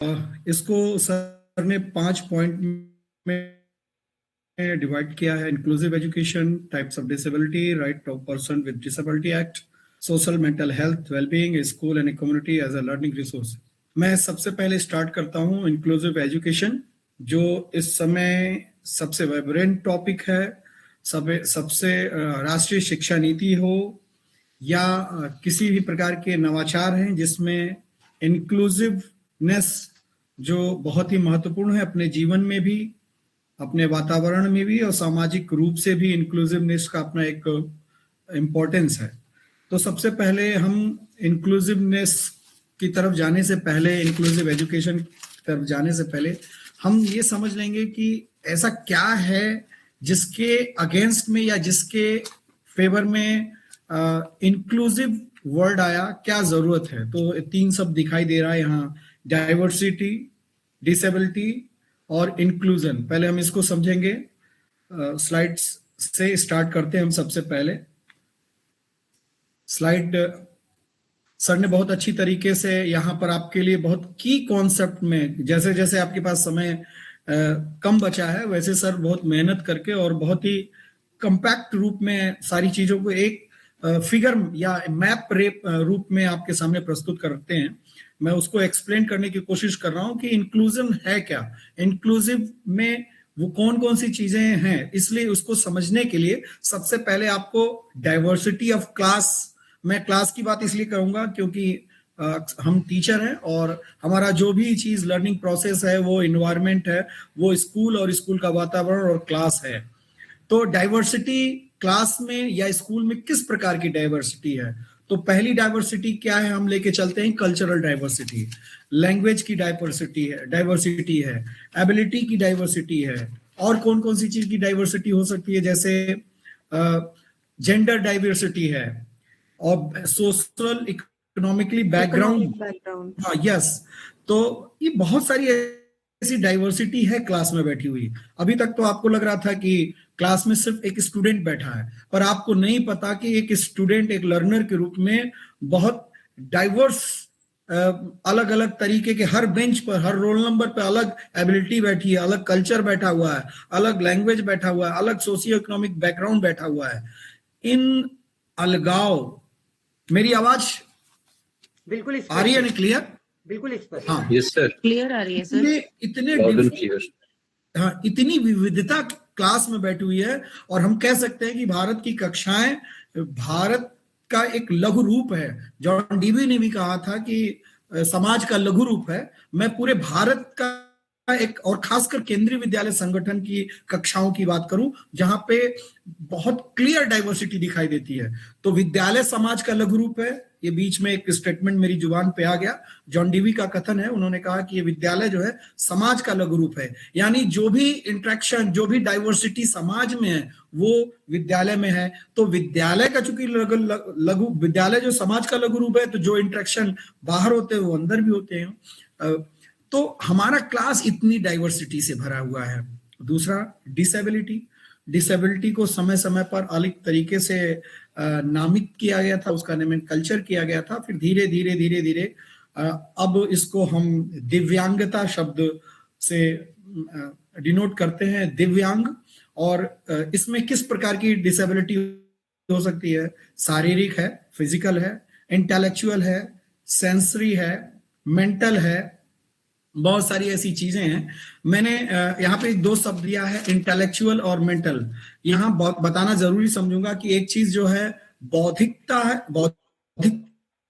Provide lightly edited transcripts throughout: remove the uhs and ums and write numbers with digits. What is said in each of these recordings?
इसको सर ने 5 पॉइंट में डिवाइड किया है। Inclusive education, types of disability, right of person with disability act, social mental health, wellbeing, school and community as a learning resource. मैं सबसे पहले start करता हूं इंक्लूसिव एजुकेशन, जो इस समय सबसे वाइब्रेंट टॉपिक है। सबसे राष्ट्रीय शिक्षा नीति हो या किसी भी प्रकार के नवाचार हैं जिसमें इंक्लूसिवनेस जो बहुत ही महत्वपूर्ण है अपने जीवन में भी, अपने वातावरण में भी और सामाजिक रूप से भी इंक्लूसिवनेस का अपना एक इम्पोर्टेंस है। तो सबसे पहले हम इंक्लूसिवनेस की तरफ जाने से पहले, इंक्लूसिव एजुकेशन की तरफ जाने से पहले हम ये समझ लेंगे कि ऐसा क्या है जिसके अगेंस्ट में या जिसके फेवर में इंक्लूसिव वर्ड आया, क्या जरूरत है। तो 3 शब्द दिखाई दे रहा है यहाँ, डाइवर्सिटी, डिसेबिलिटी और इंक्लूजन। पहले हम इसको समझेंगे। स्लाइड्स से स्टार्ट करते हैं हम। सबसे पहले स्लाइड सर ने बहुत अच्छी तरीके से यहाँ पर आपके लिए बहुत की कॉन्सेप्ट में, जैसे जैसे आपके पास समय कम बचा है वैसे सर बहुत मेहनत करके और बहुत ही कंपैक्ट रूप में सारी चीजों को एक फिगर या मैप रूप में आपके सामने प्रस्तुत करते हैं। मैं उसको एक्सप्लेन करने की कोशिश कर रहा हूं कि इंक्लूजन है क्या, इंक्लूसिव में वो कौन कौन सी चीजें हैं। इसलिए उसको समझने के लिए सबसे पहले आपको डाइवर्सिटी ऑफ क्लास, मैं क्लास की बात इसलिए करूंगा क्योंकि हम टीचर हैं और हमारा जो भी चीज लर्निंग प्रोसेस है वो इन्वायरमेंट है, वो स्कूल और स्कूल का वातावरण और क्लास है। तो डाइवर्सिटी क्लास में या स्कूल में किस प्रकार की डाइवर्सिटी है। तो पहली डाइवर्सिटी क्या है, हम लेके चलते हैं कल्चरल डाइवर्सिटी, लैंग्वेज की डाइवर्सिटी है, एबिलिटी की डाइवर्सिटी है, और कौन कौन सी चीज की डाइवर्सिटी हो सकती है, जैसे जेंडर डाइवर्सिटी है और सोशल इकोनॉमिकली बैकग्राउंड। हाँ, यस। तो ये बहुत सारी ऐसी डाइवर्सिटी है क्लास में बैठी हुई। अभी तक तो आपको लग रहा था कि क्लास में सिर्फ एक स्टूडेंट बैठा है, पर आपको नहीं पता कि एक स्टूडेंट एक लर्नर के रूप में बहुत डाइवर्स, अलग अलग तरीके के, हर बेंच पर हर रोल नंबर पर अलग एबिलिटी बैठी है, अलग कल्चर बैठा हुआ है, अलग लैंग्वेज बैठा हुआ है, अलग सोशियो इकोनॉमिक बैकग्राउंड बैठा हुआ है। इन अलगाव, मेरी आवाज बिल्कुल आ रही है ना, क्लियर? बिल्कुल स्पष्ट। हाँ, यस सर, क्लियर आ रही है सर। इतनी विविधता क्लास में बैठी हुई है और हम कह सकते हैं कि भारत की कक्षाएं भारत का एक लघु रूप है। जॉन डीवी ने भी कहा था कि समाज का लघु रूप है। मैं पूरे भारत का एक, और खासकर केंद्रीय विद्यालय संगठन की कक्षाओं की बात करूं जहां पे बहुत क्लियर डाइवर्सिटी दिखाई देती है। तो विद्यालय समाज का लघु रूप है। ये बीच में एक स्टेटमेंट मेरी जुबान पे आ गया, जॉन डीवी का कथन है। उन्होंने कहा कि ये विद्यालय जो है समाज का लघु रूप है, यानी जो भी इंट्रैक्शन, जो भी डाइवर्सिटी समाज में है वो विद्यालय में है। तो विद्यालय का चूंकि लघु, विद्यालय जो समाज का लघु रूप है, तो जो इंट्रैक्शन बाहर होते हैं वो अंदर भी होते हैं। तो हमारा क्लास इतनी डाइवर्सिटी से भरा हुआ है। दूसरा, डिसेबिलिटी। डिसेबिलिटी को समय समय पर अलग तरीके से नामित किया गया था, उसका नाम कल्चर किया गया था। फिर धीरे धीरे धीरे धीरे अब इसको हम दिव्यांगता शब्द से डिनोट करते हैं, दिव्यांग। और इसमें किस प्रकार की डिसेबिलिटी हो सकती है, शारीरिक है, फिजिकल है, इंटेलेक्चुअल है, सेंसरी है, मेंटल है, बहुत सारी ऐसी चीजें हैं। मैंने यहाँ पे 2 शब्द दिया है, इंटेलेक्चुअल और मेंटल। यहाँ बताना जरूरी समझूंगा कि एक चीज जो है बौद्धिकता है, बौद्धिक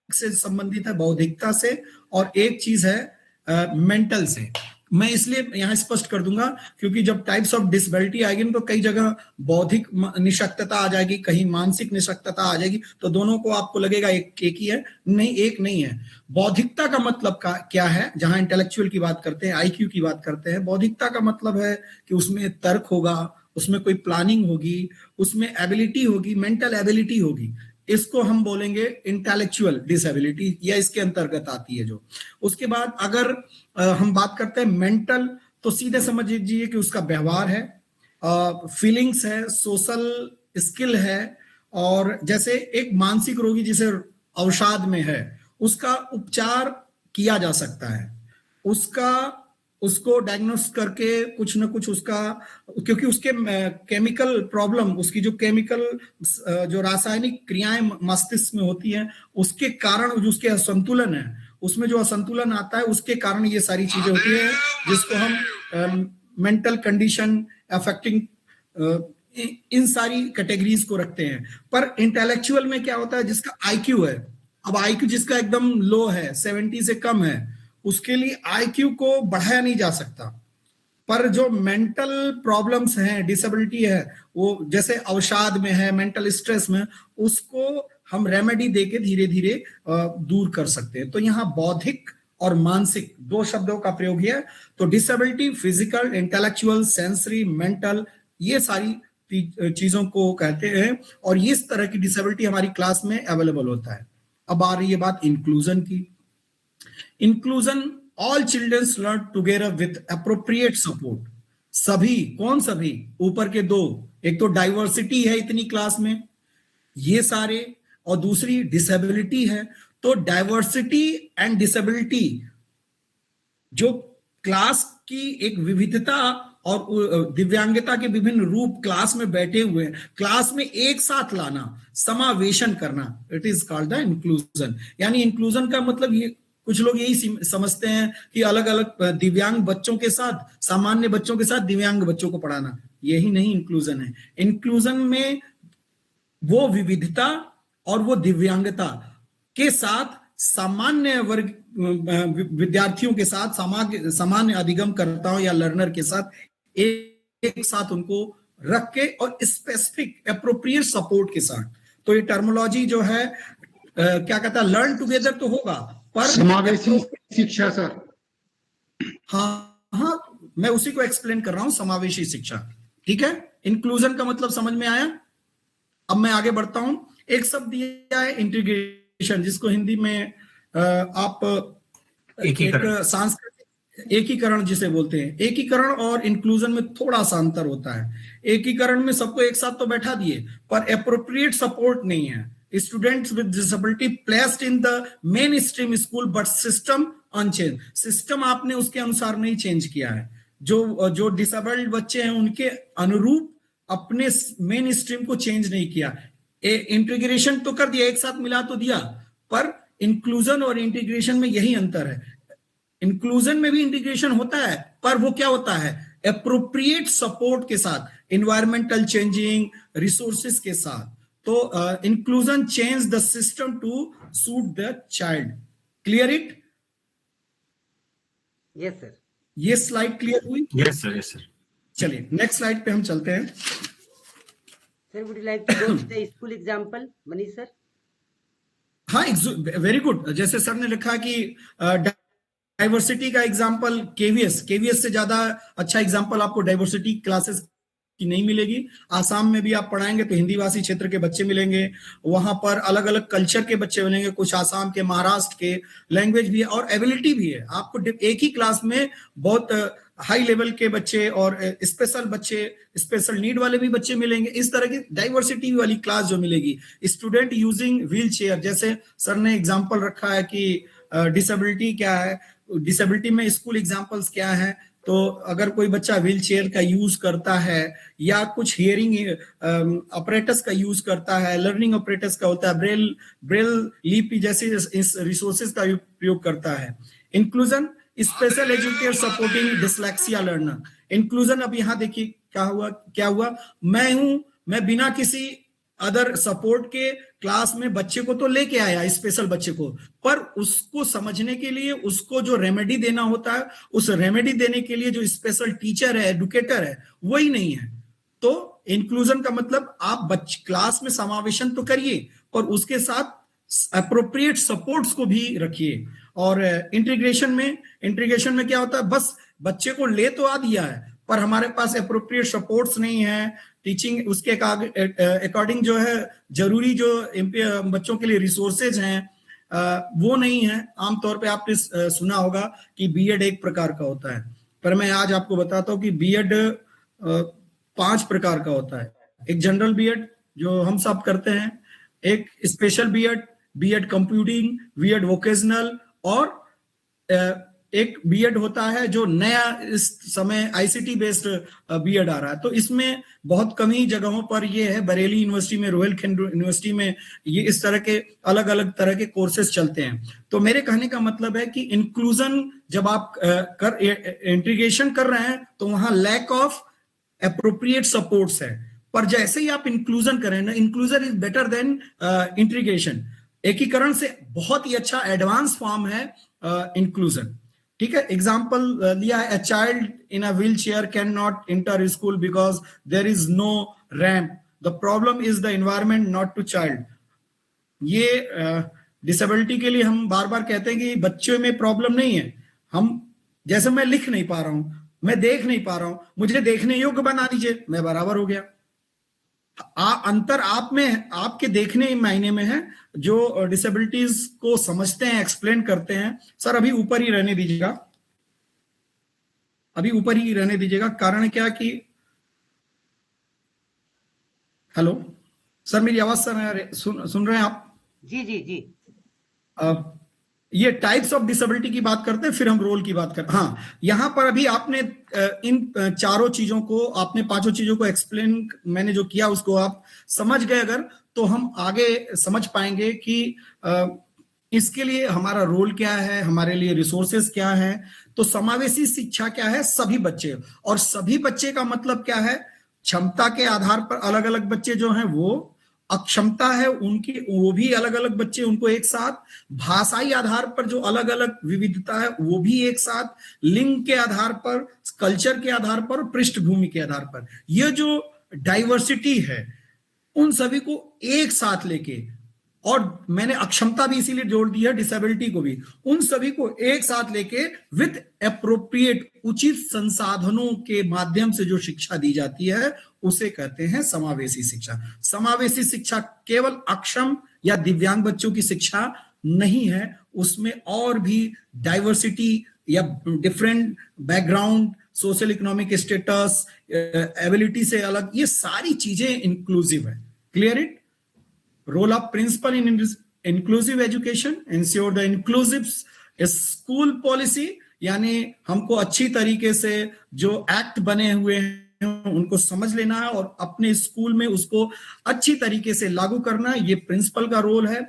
से संबंधित है, बौद्धिकता से, और एक चीज है मेंटल से। मैं इसलिए यहाँ स्पष्ट कर दूंगा क्योंकि जब टाइप्स ऑफ डिसेबिलिटी आएगी ना तो कई जगह बौद्धिक निशक्तता आ जाएगी, कहीं मानसिक निशक्तता आ जाएगी, तो दोनों को आपको लगेगा एक ही है। नहीं, एक नहीं है। बौद्धिकता का मतलब क्या है, जहां इंटेलेक्चुअल की बात करते हैं, आईक्यू की बात करते हैं, बौद्धिकता का मतलब है कि उसमें तर्क होगा, उसमें कोई प्लानिंग होगी, उसमें एबिलिटी होगी, मेंटल एबिलिटी होगी। इसको हम बोलेंगे इंटेलेक्चुअल डिसेबिलिटी, या इसके अंतर्गत आती है जो। उसके बाद अगर हम बात करते हैं मेंटल, तो सीधे समझ लीजिए कि उसका व्यवहार है, फीलिंग्स है, सोशल स्किल है। और जैसे एक मानसिक रोगी जिसे अवसाद में है, उसका उपचार किया जा सकता है। उसका उसको डायग्नोस करके कुछ ना कुछ उसका, क्योंकि उसके केमिकल प्रॉब्लम, उसकी जो केमिकल जो रासायनिक क्रियाएं मस्तिष्क में होती हैं, उसके कारण जो उसके असंतुलन है, उसमें जो असंतुलन आता है उसके कारण ये सारी चीजें होती है, जिसको हम मेंटल कंडीशन अफेक्टिंग इन सारी कैटेगरीज को रखते हैं। पर इंटेलेक्चुअल में क्या होता है, जिसका आईक्यू है, अब आईक्यू जिसका एकदम लो है, 70 से कम है, उसके लिए आईक्यू को बढ़ाया नहीं जा सकता। पर जो मेंटल प्रॉब्लम्स हैं, डिसेबिलिटी है, वो जैसे अवसाद में है, मेंटल स्ट्रेस में, उसको हम रेमेडी देके धीरे धीरे दूर कर सकते हैं। तो यहाँ बौद्धिक और मानसिक दो शब्दों का प्रयोग है। तो disability physical, intellectual, sensory, mental, ये सारी चीजों को कहते हैं, और इस तरह की डिसेबिलिटी हमारी क्लास में अवेलेबल होता है। अब आ रही है बात इंक्लूजन की। Inclusion, all childrens learn together with appropriate support. सभी, कौन सभी? ऊपर के दो, एक तो डाइवर्सिटी है इतनी क्लास में, ये सारे, और दूसरी डिसेबिलिटी है। तो डाइवर्सिटी एंड डिसेबिलिटी, जो क्लास की एक विविधता और दिव्यांगता के विभिन्न रूप क्लास में बैठे हुए हैं, क्लास में एक साथ लाना, समावेशन करना, it is called the inclusion. यानी इंक्लूजन का मतलब ये, कुछ लोग यही समझते हैं कि अलग अलग दिव्यांग बच्चों के साथ, सामान्य बच्चों के साथ दिव्यांग बच्चों को पढ़ाना, यही नहीं इंक्लूजन है। इंक्लूजन में वो विविधता और वो दिव्यांगता के साथ सामान्य वर्ग विद्यार्थियों के साथ, सामान्य अधिगमकर्ताओं या लर्नर के साथ एक साथ उनको रख के, और स्पेसिफिक एप्रोप्रिएट सपोर्ट के साथ। तो ये टर्मोलॉजी जो है क्या कहता है, लर्न टुगेदर तो होगा, पर समावेशी शिक्षा सर। हाँ हाँ, मैं उसी को एक्सप्लेन कर रहा हूं, समावेशी शिक्षा। ठीक है, इंक्लूजन का मतलब समझ में आया। अब मैं आगे बढ़ता हूं। एक शब्द दिया है इंटीग्रेशन, जिसको हिंदी में आप एक सांस्कृतिक एकीकरण जिसे बोलते हैं। एकीकरण और इंक्लूजन में थोड़ा सा अंतर होता है। एकीकरण में सबको एक साथ तो बैठा दिए, पर एप्रोप्रिएट सपोर्ट नहीं है। Students with disability placed in the main stream school but system unchange. System आपने उसके अनुसार नहीं चेंज किया है। जो डिसेबल्ड बच्चे हैं उनके अनुरूप अपने मेन स्ट्रीम को चेंज नहीं किया। इंटीग्रेशन तो कर दिया, एक साथ मिला तो दिया, पर इंक्लूजन और इंटीग्रेशन में यही अंतर है। इंक्लूजन में भी इंटीग्रेशन होता है, पर वो क्या होता है, एप्रोप्रिएट सपोर्ट के साथ, एनवायरमेंटल चेंजिंग रिसोर्सेस के साथ। तो inclusion change the system to suit the child. Clear it? Yes sir. ये स्लाइड क्लियर हुई? Yes sir, yes sir. चलिए नेक्स्ट स्लाइड पे हम चलते हैं। Sir, would you like to go with the school example, Manish sir? हाँ, very good. जैसे sir ने लिखा कि डाइवर्सिटी का एग्जांपल केवीएस से ज्यादा अच्छा एग्जांपल आपको डाइवर्सिटी क्लासेस की नहीं मिलेगी। आसाम में भी आप पढ़ाएंगे तो हिंदी भाषी क्षेत्र के बच्चे मिलेंगे, वहां पर अलग अलग कल्चर के बच्चे मिलेंगे, कुछ आसाम के, महाराष्ट्र के, लैंग्वेज भी है और एबिलिटी भी है। आपको एक ही क्लास में बहुत हाई लेवल के बच्चे और स्पेशल बच्चे, स्पेशल नीड वाले भी बच्चे मिलेंगे। इस तरह की डाइवर्सिटी वाली क्लास जो मिलेगी। स्टूडेंट यूजिंग व्हील चेयर, जैसे सर ने एग्जाम्पल रखा है कि डिसेबिलिटी क्या है, डिसेबिलिटी में स्कूल एग्जाम्पल्स क्या है। तो अगर कोई बच्चा व्हील चेयर का यूज करता है या कुछ हियरिंग ऑपरेटर्स का यूज करता है, लर्निंग ऑपरेटर्स का होता है, ब्रेल लिपि जैसे इस रिसोर्सेज का प्रयोग करता है। Inclusion, special educator supporting dyslexia learner. Inclusion, अब यहाँ देखिए क्या हुआ, मैं बिना किसी अदर सपोर्ट के क्लास में बच्चे को तो लेके आया, स्पेशल बच्चे को, पर उसको समझने के लिए उसको जो रेमेडी देना होता है, उस रेमेडी देने के लिए जो स्पेशल टीचर है, एडुकेटर है, वही नहीं है। तो इंक्लूजन का मतलब आप क्लास में समावेशन तो करिए, पर उसके साथ अप्रोप्रिएट सपोर्ट्स को भी रखिए। और इंटीग्रेशन में क्या होता है, बस बच्चे को ले तो आ दिया है, पर हमारे पास अप्रोप्रिएट सपोर्ट्स नहीं है, टीचिंग उसके अकॉर्डिंग जो है जरूरी जो बच्चों के लिए रिसोर्सेज हैं वो नहीं है। आमतौर पे आपने सुना होगा कि बीएड एक प्रकार का होता है, पर मैं आज आपको बताता हूँ कि बीएड 5 प्रकार का होता है। एक जनरल बीएड जो हम सब करते हैं, एक special BEd, BEd computing, BEd vocational, और एक बीएड होता है जो नया इस समय आईसीटी बेस्ड बीएड आ रहा है, तो इसमें बहुत कम ही जगहों पर ये है। बरेली यूनिवर्सिटी में, रोहिलखंड यूनिवर्सिटी में ये इस तरह के अलग अलग तरह के कोर्सेज चलते हैं। तो मेरे कहने का मतलब है कि इंक्लूजन जब आप इंटीग्रेशन कर रहे हैं तो वहां लैक ऑफ एप्रोप्रिएट सपोर्ट्स है, पर जैसे ही आप इंक्लूजन करें ना, inclusion is better than integration. एकीकरण से बहुत ही अच्छा एडवांस फॉर्म है इंक्लूजन। ठीक है, एग्जाम्पल लिया है, a child in a wheel chair can not inter school because there is no ramp, the problem is the environment not to child. ये डिसेबिलिटी के लिए हम बार बार कहते हैं कि बच्चों में प्रॉब्लम नहीं है, हम जैसे मैं लिख नहीं पा रहा हूं, मैं देख नहीं पा रहा हूं, मुझे देखने योग्य बना दीजिए, मैं बराबर हो गया। अंतर आप में, आपके देखने मायने में है। जो डिसेबिलिटीज को समझते हैं, एक्सप्लेन करते हैं, सर अभी ऊपर ही रहने दीजिएगा, अभी ऊपर ही रहने दीजिएगा। कारण क्या कि, हेलो सर मेरी आवाज सर सुन रहे हैं आप? जी जी जी। ये टाइप्स ऑफ डिसेबिलिटी की बात करते हैं, फिर हम रोल की बात करते हैं। हाँ, यहां पर अभी आपने इन चारों चीजों को, आपने पांचों चीजों को एक्सप्लेन मैंने जो किया उसको आप समझ गए अगर, तो हम आगे समझ पाएंगे कि इसके लिए हमारा रोल क्या है, हमारे लिए रिसोर्सेस क्या है। तो समावेशी शिक्षा क्या है? सभी बच्चे, और सभी बच्चे का मतलब क्या है? क्षमता के आधार पर अलग अलग बच्चे जो हैं वो, अक्षमता है उनकी वो भी अलग अलग बच्चे, उनको एक साथ, भाषाई आधार पर जो अलग अलग विविधता है वो भी एक साथ, लिंग के आधार पर, कल्चर के आधार पर, पृष्ठभूमि के आधार पर, ये जो डाइवर्सिटी है उन सभी को एक साथ लेके, और मैंने अक्षमता भी इसीलिए जोड़ दी है, डिसेबिलिटी को भी, उन सभी को एक साथ लेके विद एप्रोप्रिएट, उचित संसाधनों के माध्यम से जो शिक्षा दी जाती है उसे कहते हैं समावेशी शिक्षा। समावेशी शिक्षा केवल अक्षम या दिव्यांग बच्चों की शिक्षा नहीं है, उसमें और भी डाइवर्सिटी या different background, social economic status, ability से अलग, ये सारी चीजें इंक्लूसिव है। Clear it? Role of principal in inclusive education, ensure the inclusive school policy, यानी हमको अच्छी तरीके से जो एक्ट बने हुए हैं उनको समझ लेना है और अपने स्कूल में उसको अच्छी तरीके से लागू करना है, ये प्रिंसिपल का रोल है।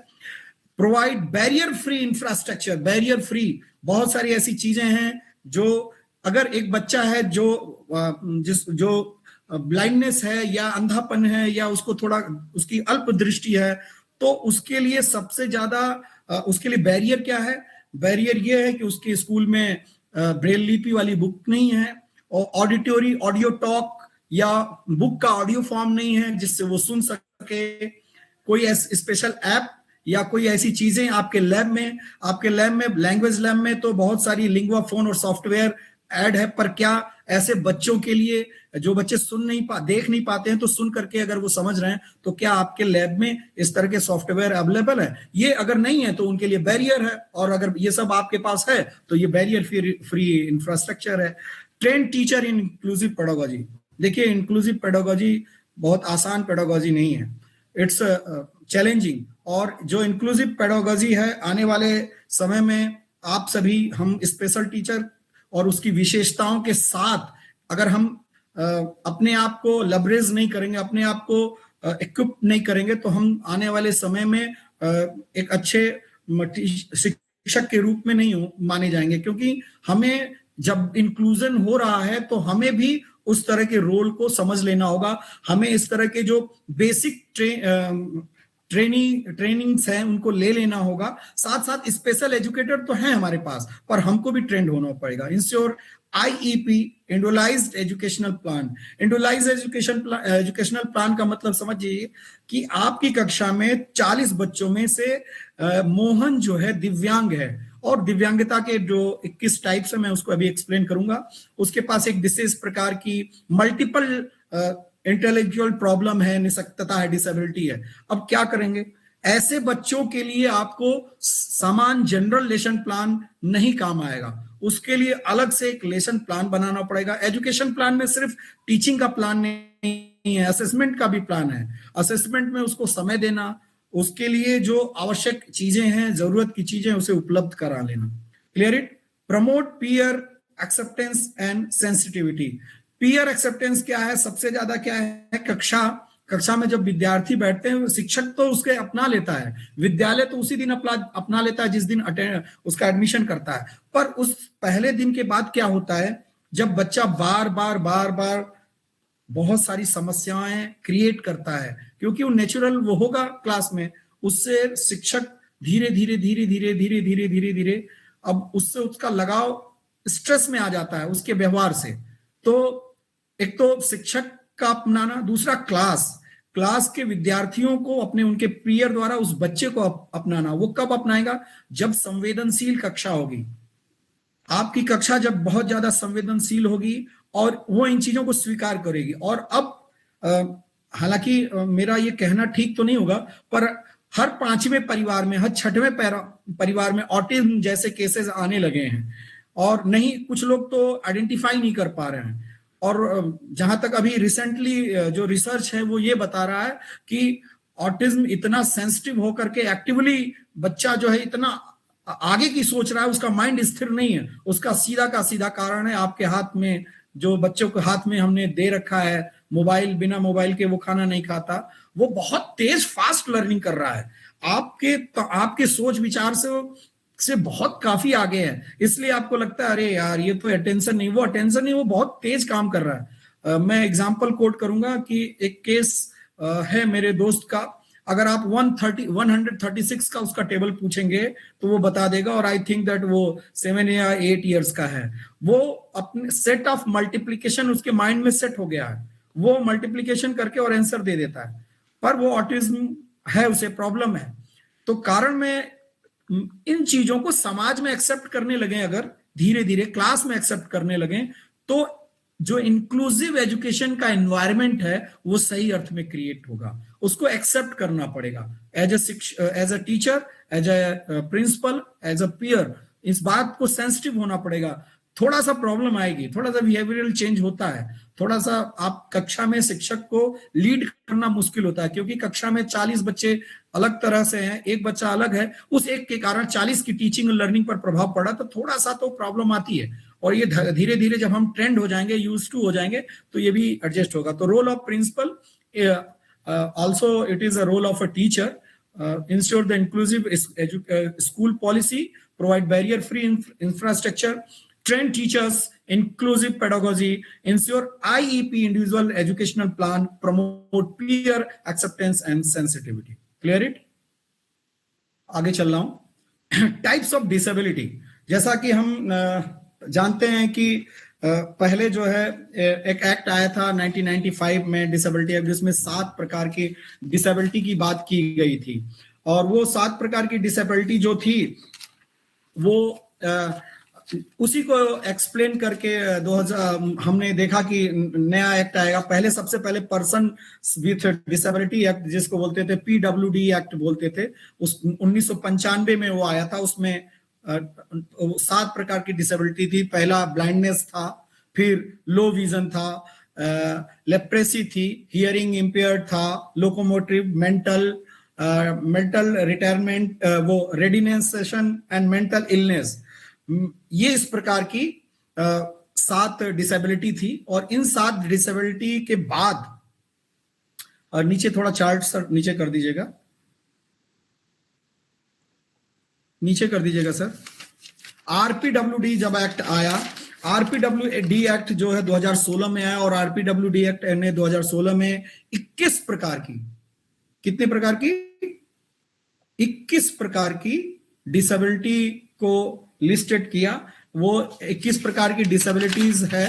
Provide barrier free infrastructure, barrier free, बहुत सारी ऐसी चीजें हैं जो, अगर एक बच्चा है जो ब्लाइंडनेस है या अंधापन है या उसको थोड़ा उसकी अल्प दृष्टि है, तो उसके लिए सबसे ज्यादा उसके लिए बैरियर क्या है? बैरियर ये है कि उसके स्कूल में ब्रेल लिपि वाली बुक नहीं है, और ऑडिटोरी ऑडियो टॉक या बुक का ऑडियो फॉर्म नहीं है जिससे वो सुन सके, कोई स्पेशल ऐप या कोई ऐसी चीजें आपके लैब में लैंग्वेज लैब में तो बहुत सारी लिंगुआ फोन और सॉफ्टवेयर ऐड है, पर क्या ऐसे बच्चों के लिए जो बच्चे देख नहीं पाते हैं तो सुन करके अगर वो समझ रहे हैं, तो क्या आपके लैब में इस तरह के सॉफ्टवेयर अवेलेबल है? ये अगर नहीं है तो उनके लिए बैरियर है, और अगर ये सब आपके पास है तो ये बैरियर फ्री इंफ्रास्ट्रक्चर है। ट्रेन टीचर इन इंक्लूसिव पेडागोजी। देखिए, इंक्लूसिव पेडागोजी बहुत आसान पेडागोजी नहीं है, इट्स चैलेंजिंग। और जो इंक्लूसिव पेडागोजी है, आने वाले समय में आप सभी, हम स्पेशल टीचर और उसकी विशेषताओं के साथ अगर हम अपने आप को लबरेज नहीं करेंगे, अपने आप को इक्विप नहीं करेंगे, तो हम आने वाले समय में एक अच्छे शिक्षक के रूप में नहीं माने जाएंगे। क्योंकि हमें जब इंक्लूजन हो रहा है तो हमें भी उस तरह के रोल को समझ लेना होगा, हमें इस तरह के जो बेसिक ट्रेनिंग्स हैं उनको ले लेना होगा। साथ साथ स्पेशल एजुकेटर तो हैं हमारे पास, पर हमको भी ट्रेंड होना पड़ेगा। Ensure IEP, individualised educational plan. Individualised educational plan का मतलब समझिए कि आपकी कक्षा में 40 बच्चों में से मोहन जो है दिव्यांग है, और दिव्यांगता के जो 21 टाइप्स है मैं उसको अभी एक्सप्लेन करूंगा। उसके पास एक विशेष प्रकार की मल्टीपल इंटेलेक्चुअल प्रॉब्लम है, निशक्तता है, डिसेबिलिटी है। अब क्या करेंगे? ऐसे बच्चों के लिए आपको समान जनरल लेसन प्लान नहीं काम आएगा, उसके लिए अलग से एक लेसन प्लान बनाना पड़ेगा। एजुकेशन प्लान में सिर्फ टीचिंग का प्लान नहीं है, असेसमेंट का भी प्लान है। असेसमेंट में उसको समय देना, उसके लिए जो आवश्यक चीजें हैं, जरूरत की चीजें, उसे उपलब्ध करा लेना। Clear it? Promote peer acceptance and sensitivity. Peer acceptance क्या है? सबसे ज्यादा क्या है? कक्षा में जब विद्यार्थी बैठते हैं, शिक्षक तो उसके अपना लेता है, विद्यालय तो उसी दिन अपना लेता है जिस दिन उसका एडमिशन करता है। पर उस पहले दिन के बाद क्या होता है, जब बच्चा बार बार बहुत सारी समस्याएं क्रिएट करता है, क्योंकि वो नेचुरल वो होगा क्लास में, उससे शिक्षक धीरे धीरे अब उससे उसका लगाव स्ट्रेस में आ जाता है उसके व्यवहार से। तो एक तो शिक्षक का अपनाना, दूसरा क्लास के विद्यार्थियों को अपने उनके पीयर द्वारा उस बच्चे को अपनाना। वो कब अपनाएगा? जब संवेदनशील कक्षा होगी। आपकी कक्षा जब बहुत ज्यादा संवेदनशील होगी और वो इन चीजों को स्वीकार करेगी। और अब हालांकि मेरा ये कहना ठीक तो नहीं होगा, पर हर 5वें परिवार में, हर 6वें परिवार में ऑटिज्म जैसे केसेस आने लगे हैं, और नहीं, कुछ लोग तो आइडेंटिफाई नहीं कर पा रहे हैं। और जहां तक अभी रिसेंटली जो रिसर्च है वो ये बता रहा है कि ऑटिज्म इतना सेंसिटिव होकर के एक्टिवली बच्चा जो है इतना आगे की सोच रहा है, उसका माइंड स्थिर नहीं है। उसका सीधा का सीधा कारण है आपके हाथ में, जो बच्चों के हाथ में हमने दे रखा है मोबाइल, बिना मोबाइल के वो खाना नहीं खाता। वो बहुत तेज फास्ट लर्निंग कर रहा है, आपके सोच विचार से बहुत काफी आगे है। इसलिए आपको लगता है अरे यार ये तो अटेंशन नहीं, वो अटेंशन नहीं, वो बहुत तेज काम कर रहा है। मैं एग्जांपल कोट करूंगा कि एक केस है मेरे दोस्त का। अगर आप 136 का उसका टेबल पूछेंगे तो वो बता देगा, और आई थिंक दैट वो 7 या 8 इयर्स का है। वो अपने सेट ऑफ मल्टीप्लीकेशन उसके माइंड में सेट हो गया है, वो मल्टीप्लीकेशन करके और आंसर दे देता है। पर वो ऑटिज्म है, उसे प्रॉब्लम है। तो कारण में इन चीजों को समाज में एक्सेप्ट करने लगे, अगर धीरे धीरे क्लास में एक्सेप्ट करने लगे, तो जो इंक्लूसिव एजुकेशन का एनवायरनमेंट है वो सही अर्थ में क्रिएट होगा। उसको एक्सेप्ट करना पड़ेगा as a teacher, as a principal, as a peer. इस बात को सेंसिटिव होना पड़ेगा। थोड़ा सा प्रॉब्लम आएगी, थोड़ा सा बिहेवियरल चेंज होता है, थोड़ा सा आप कक्षा में शिक्षक को लीड करना मुश्किल होता है, क्योंकि कक्षा में 40 बच्चे अलग तरह से हैं, एक बच्चा अलग है, उस एक के कारण 40 की टीचिंग और लर्निंग पर प्रभाव पड़ा, तो थोड़ा सा तो प्रॉब्लम आती है। और ये धीरे धीरे जब हम ट्रेंड हो जाएंगे, यूज टू हो जाएंगे, तो ये भी एडजस्ट होगा। तो role of principal, also it is a role of a teacher, ensure the inclusive school policy, provide barrier-free infrastructure, train teachers, inclusive pedagogy, ensure IEP individual educational plan, promote peer acceptance and sensitivity. Clear it? आगे चल रहा हूं। Types of disability, जैसा कि हम जानते हैं कि पहले जो है एक एक्ट आया था 1995 में, डिसेबिलिटी एक्ट, जिसमें 7 प्रकार की डिसेबिलिटी की बात की गई थी। और वो 7 प्रकार की डिसेबिलिटी जो थी वो उसी को एक्सप्लेन करके 2000 हमने देखा कि नया एक्ट आएगा। पहले सबसे पहले पर्सन विथ डिसेबिलिटी एक्ट, जिसको बोलते थे PWD एक्ट बोलते थे, उस 1995 में वो आया था। उसमें 7 प्रकार की डिसेबिलिटी थी। पहला ब्लाइंडनेस था, फिर लो विजन था, लेप्रेसी थी, हियरिंग इंपेयर्ड था, लोकोमोटिव, मेंटल रिटायरमेंट, वो रेडिनेसेशन एंड मेंटल इलनेस। ये इस प्रकार की 7 डिसेबिलिटी थी। और इन 7 डिसेबिलिटी के बाद, और नीचे थोड़ा चार्ट सर नीचे कर दीजिएगा, नीचे कर दीजिएगा सर। RPWD जब एक्ट आया, RPWD एक्ट जो है 2016 में आया, और RPWD एक्ट ने 2016 में 21 प्रकार की, कितने प्रकार की? 21 प्रकार की डिसेबिलिटी को लिस्टेड किया। वो 21 प्रकार की डिसेबिलिटीज है,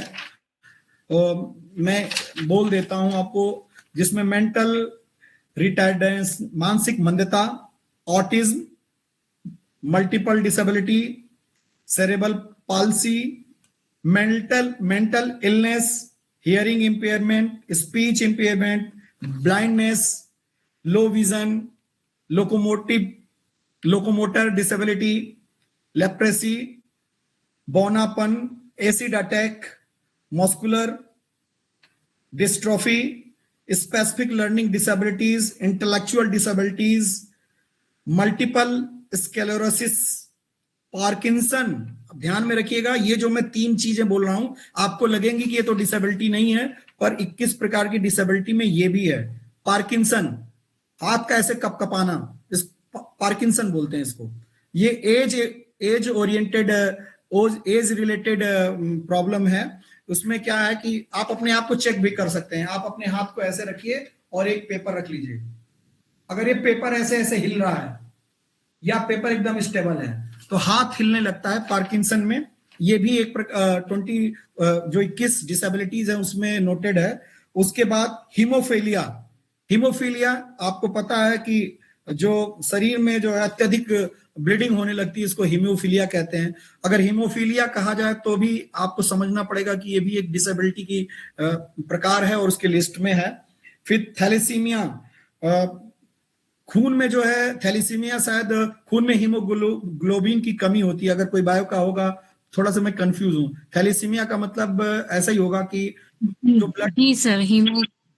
मैं बोल देता हूं आपको, जिसमें मेंटल रिटार्डेंस, मानसिक मंदता, autism, multiple disability, cerebral palsy, mental illness, hearing impairment, speech impairment, blindness, low vision, locomotor disability, leprosy, बौनापन, acid attack, muscular dystrophy, specific learning disabilities, intellectual disabilities, multiple sclerosis, Parkinson, ध्यान में रखिएगा, ये जो मैं 3 चीजें बोल रहा हूं आपको लगेंगी कि ये तो डिसेबिलिटी नहीं है, पर 21 प्रकार की डिसेबिलिटी में ये भी है। पार्किंसन, हाथ का ऐसे कपकपाना, इस पार्किंसन बोलते हैं इसको। ये age oriented, age related problem है। उसमें क्या है कि आप अपने आप को चेक भी कर सकते हैं। आप अपने हाथ को ऐसे रखिए और एक पेपर रख लीजिए। अगर ये पेपर ऐसे ऐसे हिल रहा है या पेपर एकदम स्टेबल है तो हाथ हिलने लगता है पार्किंसन में। ये भी एक 20 जो 21 डिसेबिलिटीज है उसमें नोटेड है। उसके बाद हीमोफीलिया। हीमोफीलिया आपको पता है कि जो शरीर में जो है अत्यधिक ब्लीडिंग होने लगती है, इसको हीमोफीलिया कहते हैं। अगर हीमोफीलिया कहा जाए तो भी आपको समझना पड़ेगा कि ये भी एक डिसेबिलिटी की प्रकार है और उसके लिस्ट में है। फिर थैलेसीमिया, खून में जो है थैलेसीमिया, शायद खून में हीमोग्लोबिन की कमी होती है। अगर कोई बायो का होगा, थोड़ा सा मैं कंफ्यूज हूं। थैलेसीमिया का मतलब ऐसा ही होगा कि जो ब्लड, जी सर,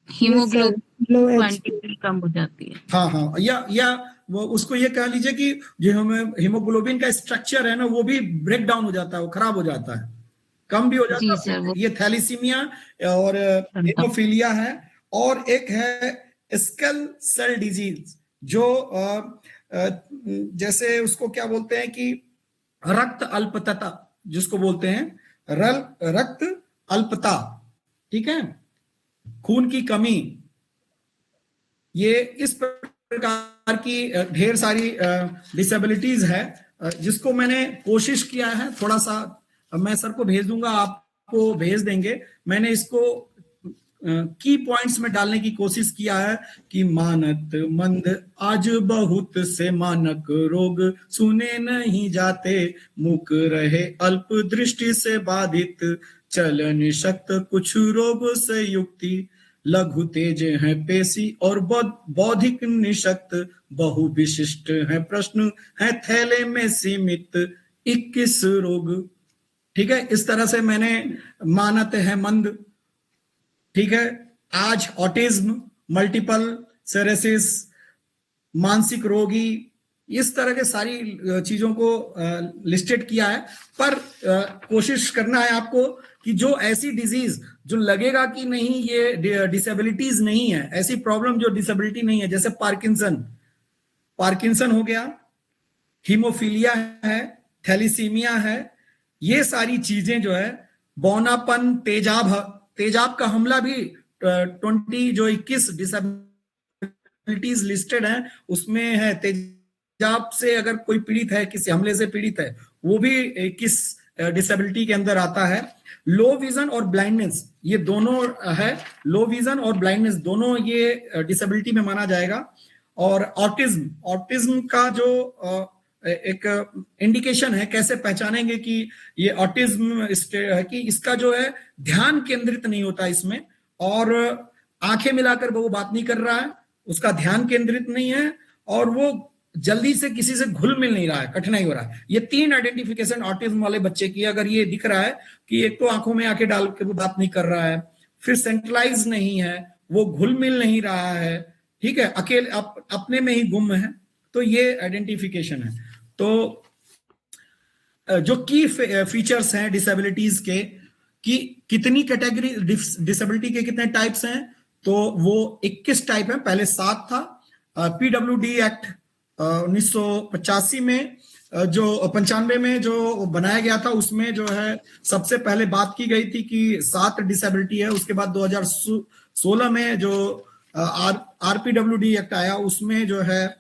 हीमोग्लोबिन क्वांटिटी कम हो जाती है। हाँ हाँ, या वो उसको ये कह लीजिए कि जो हीमोग्लोबिन का स्ट्रक्चर है ना वो भी ब्रेक डाउन हो जाता है, वो खराब हो जाता है, कम भी हो जाता है। सर, ये थैलेसीमिया और हीमोफीलिया है। और एक है स्केल सेल डिजीज, जो जैसे उसको क्या बोलते हैं कि रक्त अल्पता, जिसको बोलते हैं रक्त अल्पता, ठीक है, खून की कमी। ये इस प्रकार की ढेर सारी डिसेबिलिटीज है, जिसको मैंने कोशिश किया है थोड़ा सा, मैं सर को भेज दूंगा, आपको भेज देंगे। मैंने इसको की पॉइंट्स में डालने की कोशिश किया है कि मानत मंद आज बहुत से मानक रोग, सुने नहीं जाते मुक रहे अल्प दृष्टि से बाधित, चलन शक्त कुछ रोग से युक्ति, लघु तेज है पेशी और बौद्धिक निशक्त, बहु विशिष्ट है प्रश्न है थैले में सीमित 21 रोग। ठीक है, इस तरह से मैंने मानत है मंद, ठीक है, आज ऑटिज्म, मल्टीपल सेरेसिस, मानसिक रोगी, इस तरह के सारी चीजों को लिस्टेड किया है। पर कोशिश करना है आपको कि जो ऐसी डिजीज जो लगेगा कि नहीं ये डिसेबिलिटीज नहीं है, ऐसी प्रॉब्लम जो डिसेबिलिटी नहीं है, जैसे पार्किंसन हो गया, हीमोफीलिया है, थैलीसीमिया है, ये सारी चीजें जो है, बौनापन, तेजाब का हमला भी 21 डिसेबिलिटीज लिस्टेड है, उसमें है। तेजाब से अगर कोई पीड़ित है, किसी हमले से पीड़ित है, वो भी 21 डिसेबिलिटी के अंदर आता है। लो विजन और ब्लाइंडनेस, ये दोनों है, लो विजन और ब्लाइंडनेस दोनों ये डिसेबिलिटी में माना जाएगा। और ऑटिज्म का जो एक इंडिकेशन है, कैसे पहचानेंगे कि ये ऑटिज्म है, कि इसका जो है ध्यान केंद्रित नहीं होता इसमें, और आंखें मिलाकर वो बात नहीं कर रहा है, उसका ध्यान केंद्रित नहीं है, और वो जल्दी से किसी से घुल मिल नहीं रहा है, कठिनाई हो रहा है। ये 3 आइडेंटिफिकेशन ऑटिज्म वाले बच्चे की, अगर ये दिख रहा है कि एक तो आंखों में आंखें डाल के वो बात नहीं कर रहा है, फिर सेंट्रलाइज नहीं है, वो घुल मिल नहीं रहा है, ठीक है, अकेले अपने में ही गुम है, तो ये आइडेंटिफिकेशन है। तो जो की फीचर्स हैं डिसेबिलिटीज के, कि कितनी कैटेगरी डिसेबिलिटी के कितने टाइप्स हैं, तो वो 21 टाइप है, पहले 7 था। पीडब्ल्यूडी एक्ट 1985 में जो 95 में जो बनाया गया था, उसमें जो है सबसे पहले बात की गई थी कि 7 डिसेबिलिटी है। उसके बाद 2016 में जो आरपीडब्ल्यूडी एक्ट आया, उसमें जो है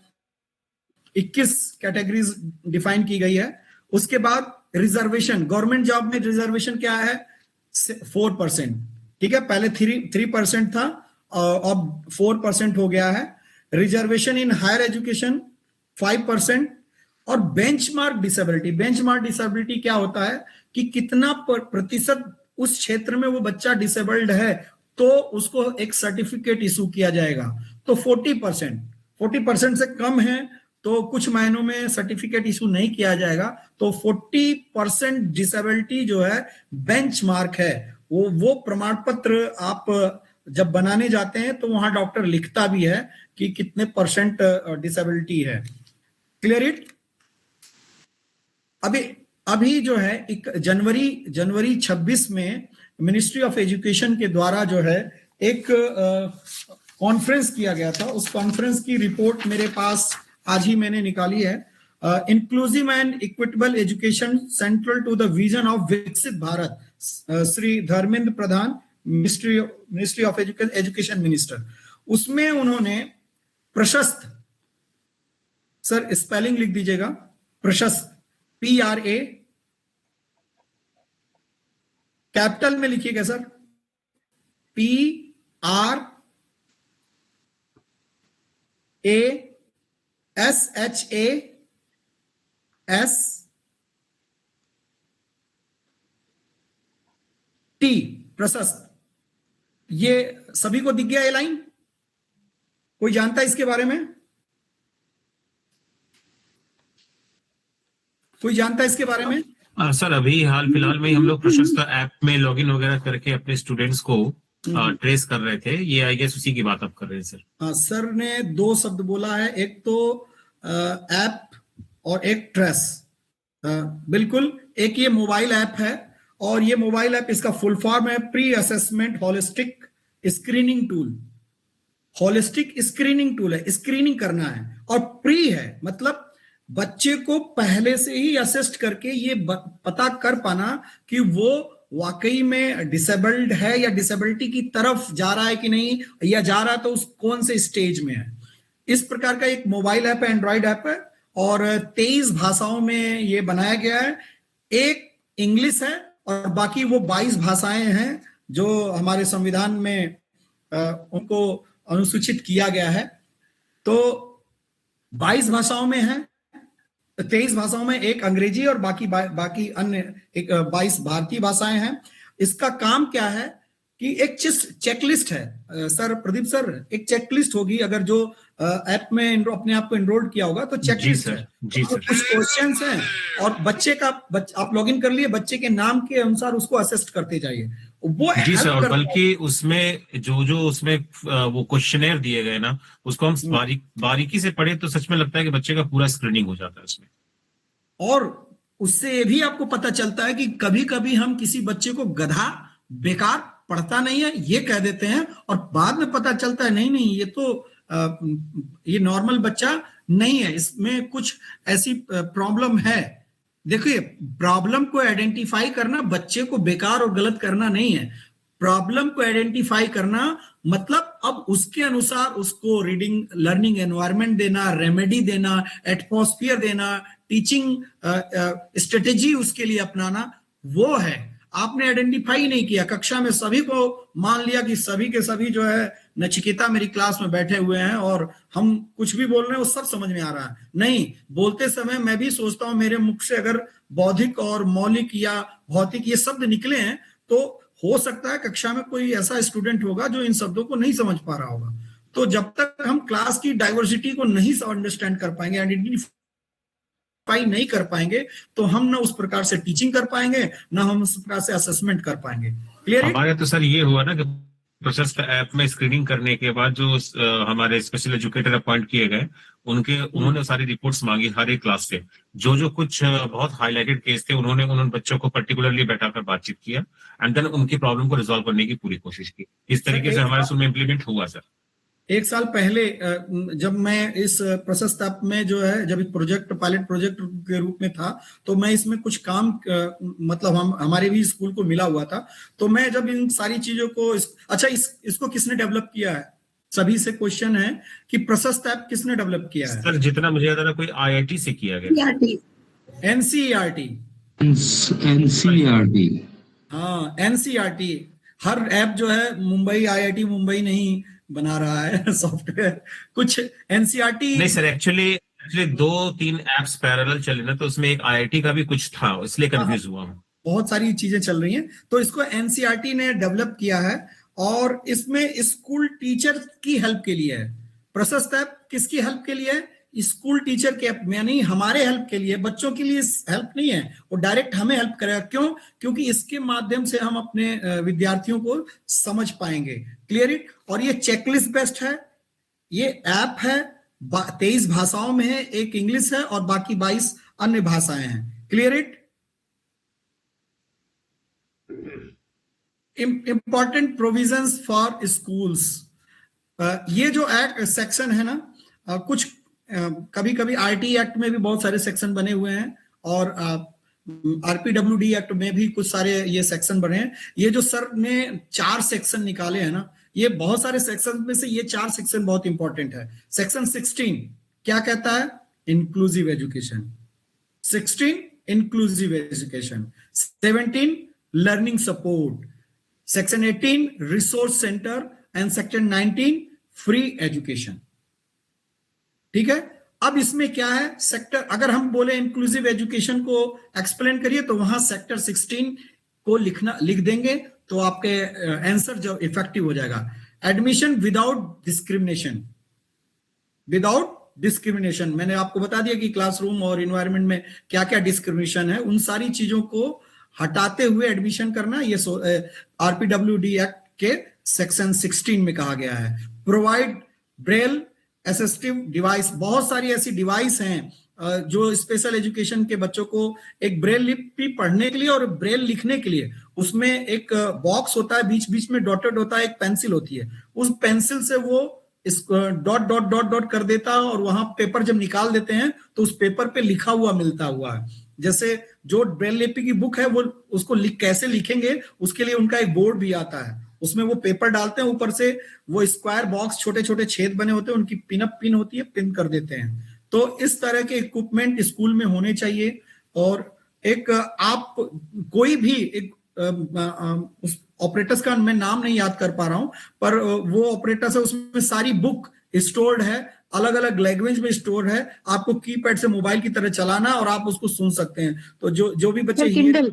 21 कैटेगरीज डिफाइन की गई है। उसके बाद रिजर्वेशन, गवर्नमेंट जॉब में रिजर्वेशन क्या है, 4%, ठीक है, पहले 3% था, अब 4% हो गया है। Reservation in higher education 5%। और बेंचमार्क डिसेबिलिटी क्या होता है कि कितना प्रतिशत उस क्षेत्र में वो बच्चा डिसेबल्ड है, तो उसको एक सर्टिफिकेट इशू किया जाएगा। तो 40% से कम है तो कुछ मायनों में सर्टिफिकेट इशू नहीं किया जाएगा। तो 40% डिसेबिलिटी जो है बेंचमार्क है, वो प्रमाण पत्र आप जब बनाने जाते हैं तो वहां डॉक्टर लिखता भी है कि कितने % डिसेबिलिटी है। Clear it? अभी अभी जो है एक जनवरी 26 में मिनिस्ट्री ऑफ एजुकेशन के द्वारा जो है एक कॉन्फ्रेंस किया गया था। उस कॉन्फ्रेंस की रिपोर्ट मेरे पास आज ही मैंने निकाली है। Inclusive and equitable education central to the vision of Viksit Bharat, Shri Dharmendra Pradhan, ministry of education minister. उसमें उन्होंने प्रशस्त, सर स्पेलिंग लिख दीजिएगा, प्रशस्त, PRA, कैपिटल में लिखिएगा सर, PRASHAST, प्रशस्त। ये सभी को दिख गया ये लाइन? कोई जानता है इसके बारे में? कोई जानता है इसके बारे में? सर अभी हाल फिलहाल में हम लोग प्रशस्त ऐप में लॉगिन वगैरह करके अपने स्टूडेंट्स को ट्रेस कर रहे थे। ये आई गेस उसी की बात आप कर रहे हैं सर। हाँ, सर ने दो शब्द बोला है, एक तो ऐप और एक ट्रेस। बिल्कुल, एक ये मोबाइल ऐप है और ये मोबाइल ऐप, इसका फुल फॉर्म है pre assessment holistic screening tool. Holistic screening tool है, स्क्रीनिंग करना है, और प्री है मतलब बच्चे को पहले से ही असेस्ट करके ये पता कर पाना कि वो वाकई में डिसेबल्ड है या डिसेबिलिटी की तरफ जा रहा है कि नहीं, या जा रहा तो उस कौन से स्टेज में है। इस प्रकार का एक मोबाइल ऐप है, एंड्रॉइड ऐप है, और 23 भाषाओं में ये बनाया गया है। एक इंग्लिश है और बाकी वो 22 भाषाएं हैं जो हमारे संविधान में उनको अनुसूचित किया गया है। तो 22 भाषाओं में है, 23 भाषाओं में एक अंग्रेजी और बाकी अन्य 22 भारतीय भाषाएं हैं। इसका काम क्या है कि एक चेकलिस्ट है सर, प्रदीप सर, एक चेकलिस्ट होगी। अगर जो ऐप में अपने आप को एनरोल्ड किया होगा तो चेकलिस्ट है, जी सर। कुछ क्वेश्चंस हैं और बच्चे का आप लॉगिन कर लिए, बच्चे के नाम के अनुसार उसको असेस्ट करते जाइए। वो जी सर, और बल्कि उसमें जो उसमें वो क्वेश्चनेयर दिए गए ना, उसको हम बारीकी से पढ़े तो सच में लगता है कि बच्चे का पूरा स्क्रीनिंग हो जाता है उसमें। और उससे ये भी आपको पता चलता है कि कभी कभी हम किसी बच्चे को गधा, बेकार, पढ़ता नहीं है ये कह देते हैं, और बाद में पता चलता है नहीं ये तो ये नॉर्मल बच्चा नहीं है, इसमें कुछ ऐसी प्रॉब्लम है। देखिए, प्रॉब्लम को आइडेंटिफाई करना बच्चे को बेकार और गलत करना नहीं है। प्रॉब्लम को आइडेंटिफाई करना मतलब अब उसके अनुसार उसको रीडिंग लर्निंग एनवायरनमेंट देना, रेमेडी देना, एटमॉस्फियर देना, टीचिंग स्ट्रेटेजी उसके लिए अपनाना, वो है। आपने आइडेंटिफाई नहीं किया, कक्षा में सभी को मान लिया कि सभी के सभी जो है नचिकेता मेरी क्लास में बैठे हुए हैं और हम कुछ भी बोल रहे हैं वो सब समझ में आ रहा है। नहीं, बोलते समय मैं भी सोचता हूं मेरे मुख से अगर बौद्धिक और मौलिक या भौतिक ये शब्द निकले हैं तो हो सकता है कक्षा में कोई ऐसा स्टूडेंट होगा जो इन शब्दों को नहीं समझ पा रहा होगा। तो जब तक हम क्लास की डाइवर्सिटी को नहीं अंडरस्टैंड कर पाएंगे, आइडेंटिफाई नहीं कर पाएंगे, तो हम ना उस प्रकार से टीचिंग कर पाएंगे, ना हम उस प्रकार से असेसमेंट कर पाएंगे। क्लियर? हमारे तो सर ये हुआ ना कि प्रशस्त ऐप में स्क्रीनिंग करने के बाद जो हमारे स्पेशल एजुकेटर अपॉइंट किए गए, उन्होंने सारी रिपोर्ट्स मांगी हर एक क्लास से। जो कुछ बहुत हाईलाइटेड केस थे उन्होंने बच्चों को पर्टिकुलरली बैठाकर बातचीत किया एंड देन उनकी प्रॉब्लम को रिजॉल्व करने की पूरी कोशिश की। इस तरीके से हमारे स्कूल में इम्प्लीमेंट हुआ सर। एक साल पहले जब मैं इस प्रशस्त ऐप में जो है, जब एक प्रोजेक्ट, पायलट प्रोजेक्ट के रूप में था, तो मैं इसमें कुछ काम मतलब हमारे भी स्कूल को मिला हुआ था। तो मैं जब इन सारी चीजों को अच्छा इसको किसने डेवलप किया है? सभी से क्वेश्चन है कि प्रशस्त ऐप किसने डेवलप किया है? सर जितना मुझे याद आ रहा कोई IIT से किया गया। NCERT। हाँ, NCERT। हर ऐप जो है मुंबई, IIT मुंबई नहीं बना रहा है सॉफ्टवेयर, कुछ NCERT। नहीं सर, एक्चुअली 2-3 एप्स पैरेलल चले ना, तो उसमें एक IIT का भी कुछ था, इसलिए कंफ्यूज हुआ हूँ। बहुत सारी चीजें चल रही हैं, तो इसको NCERT ने डेवलप किया है और इसमें स्कूल टीचर की हेल्प के लिए है। प्रशस्त ऐप किसकी हेल्प के लिए है? स्कूल टीचर के, यानी हमारे हेल्प के लिए, बच्चों के लिए हेल्प नहीं है, वो डायरेक्ट हमें हेल्प करेगा। क्यों? क्योंकि इसके माध्यम से हम अपने विद्यार्थियों को समझ पाएंगे। Clear it? और ये चेकलिस्ट बेस्ड है, ये ऐप है, 23 भाषाओं में है, एक इंग्लिश है और बाकी 22 अन्य भाषाएं हैं। Clear it? Important provisions for schools, ये जो एक्ट सेक्शन है ना, कुछ कभी कभी आरटी एक्ट में भी बहुत सारे सेक्शन बने हुए हैं और आरपीडब्ल्यूडी एक्ट में भी कुछ सारे ये सेक्शन बने हैं। ये जो सर ने 4 सेक्शन निकाले हैं ना, ये बहुत सारे सेक्शन में से ये 4 सेक्शन बहुत इंपॉर्टेंट है। सेक्शन 16 क्या कहता है? Inclusive education. 16 inclusive education. 17 learning support. Section 18 resource centre and section 19 free education. ठीक है, अब इसमें क्या है सेक्टर, अगर हम बोले इंक्लूसिव एजुकेशन को एक्सप्लेन करिए तो वहां सेक्टर 16 को लिख देंगे तो आपके आंसर जो इफेक्टिव हो जाएगा। Admission without discrimination. Without discrimination, मैंने आपको बता दिया कि क्लासरूम और इन्वायरमेंट में क्या क्या डिस्क्रिमिनेशन है, उन सारी चीजों को हटाते हुए एडमिशन करना, ये आरपीडब्ल्यूडी एक्ट के सेक्शन 16 में कहा गया है। प्रोवाइड ब्रेल असिस्टिव डिवाइस, बहुत सारी ऐसी डिवाइस हैं जो स्पेशल एजुकेशन के बच्चों को एक ब्रेल लिपि पढ़ने के लिए और ब्रेल लिखने के लिए, उसमें एक बॉक्स होता है, बीच बीच में डॉटेड होता है, एक पेंसिल होती है, उस पेंसिल से वो इस डॉट डॉट डॉट डॉट कर देता है और वहां पेपर जब निकाल देते हैं तो उस पेपर पे लिखा हुआ मिलता हुआ है। जैसे जो ब्रेल लिपि की बुक है वो उसको कैसे लिखेंगे उसके लिए उनका एक बोर्ड भी आता है, उसमें वो पेपर डालते हैं, ऊपर से वो स्क्वायर बॉक्स छोटे छोटे छेद बने होते हैं, उनकी पिन होती है, पिन कर देते हैं। तो इस तरह के इक्विपमेंट स्कूल में होने चाहिए। और एक आप कोई भी एक उस ऑपरेटर्स का मैं नाम नहीं याद कर पा रहा हूं, पर वो ऑपरेटर्स है, उसमें सारी बुक स्टोर्ड है, अलग अलग लैंग्वेज में स्टोर है, आपको कीपैड से मोबाइल की तरह चलाना और आप उसको सुन सकते हैं। तो जो भी बच्चे किंडल,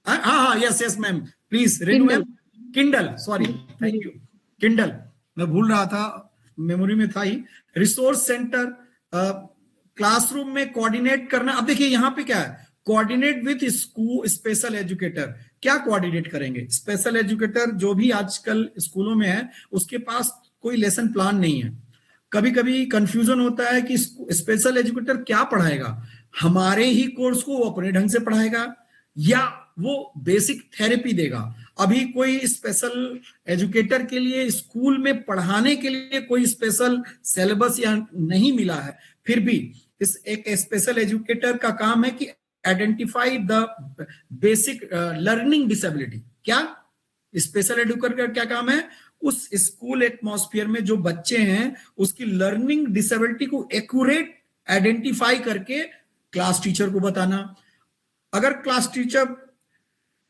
हाँ yes ma'am, please Renu ma'am, Kindle, sorry, thank you, Kindle, मैं भूल रहा था, मेमोरी में था ही। रिसोर्स सेंटर, क्लासरूम में कोऑर्डिनेट करना। अब देखिए यहाँ पे क्या है, coordinate with school special educator. क्या कोऑर्डिनेट करेंगे? स्पेशल एजुकेटर जो भी आजकल स्कूलों में है उसके पास कोई लेसन प्लान नहीं है। कभी कभी कंफ्यूजन होता है कि स्पेशल एजुकेटर क्या पढ़ाएगा, हमारे ही कोर्स को वो अपने ढंग से पढ़ाएगा या वो बेसिक थेरेपी देगा। अभी कोई स्पेशल एजुकेटर के लिए स्कूल में पढ़ाने के लिए कोई स्पेशल सिलेबस या नहीं मिला है, फिर भी इस एक स्पेशल एजुकेटर का काम है कि identify the basic learning disability. क्या स्पेशल एजुकेटर का क्या काम है? उस स्कूल एटमॉस्फेयर में जो बच्चे हैं उसकी लर्निंग डिसेबिलिटी को एक्यूरेट आइडेंटिफाई करके क्लास टीचर को बताना। अगर क्लास टीचर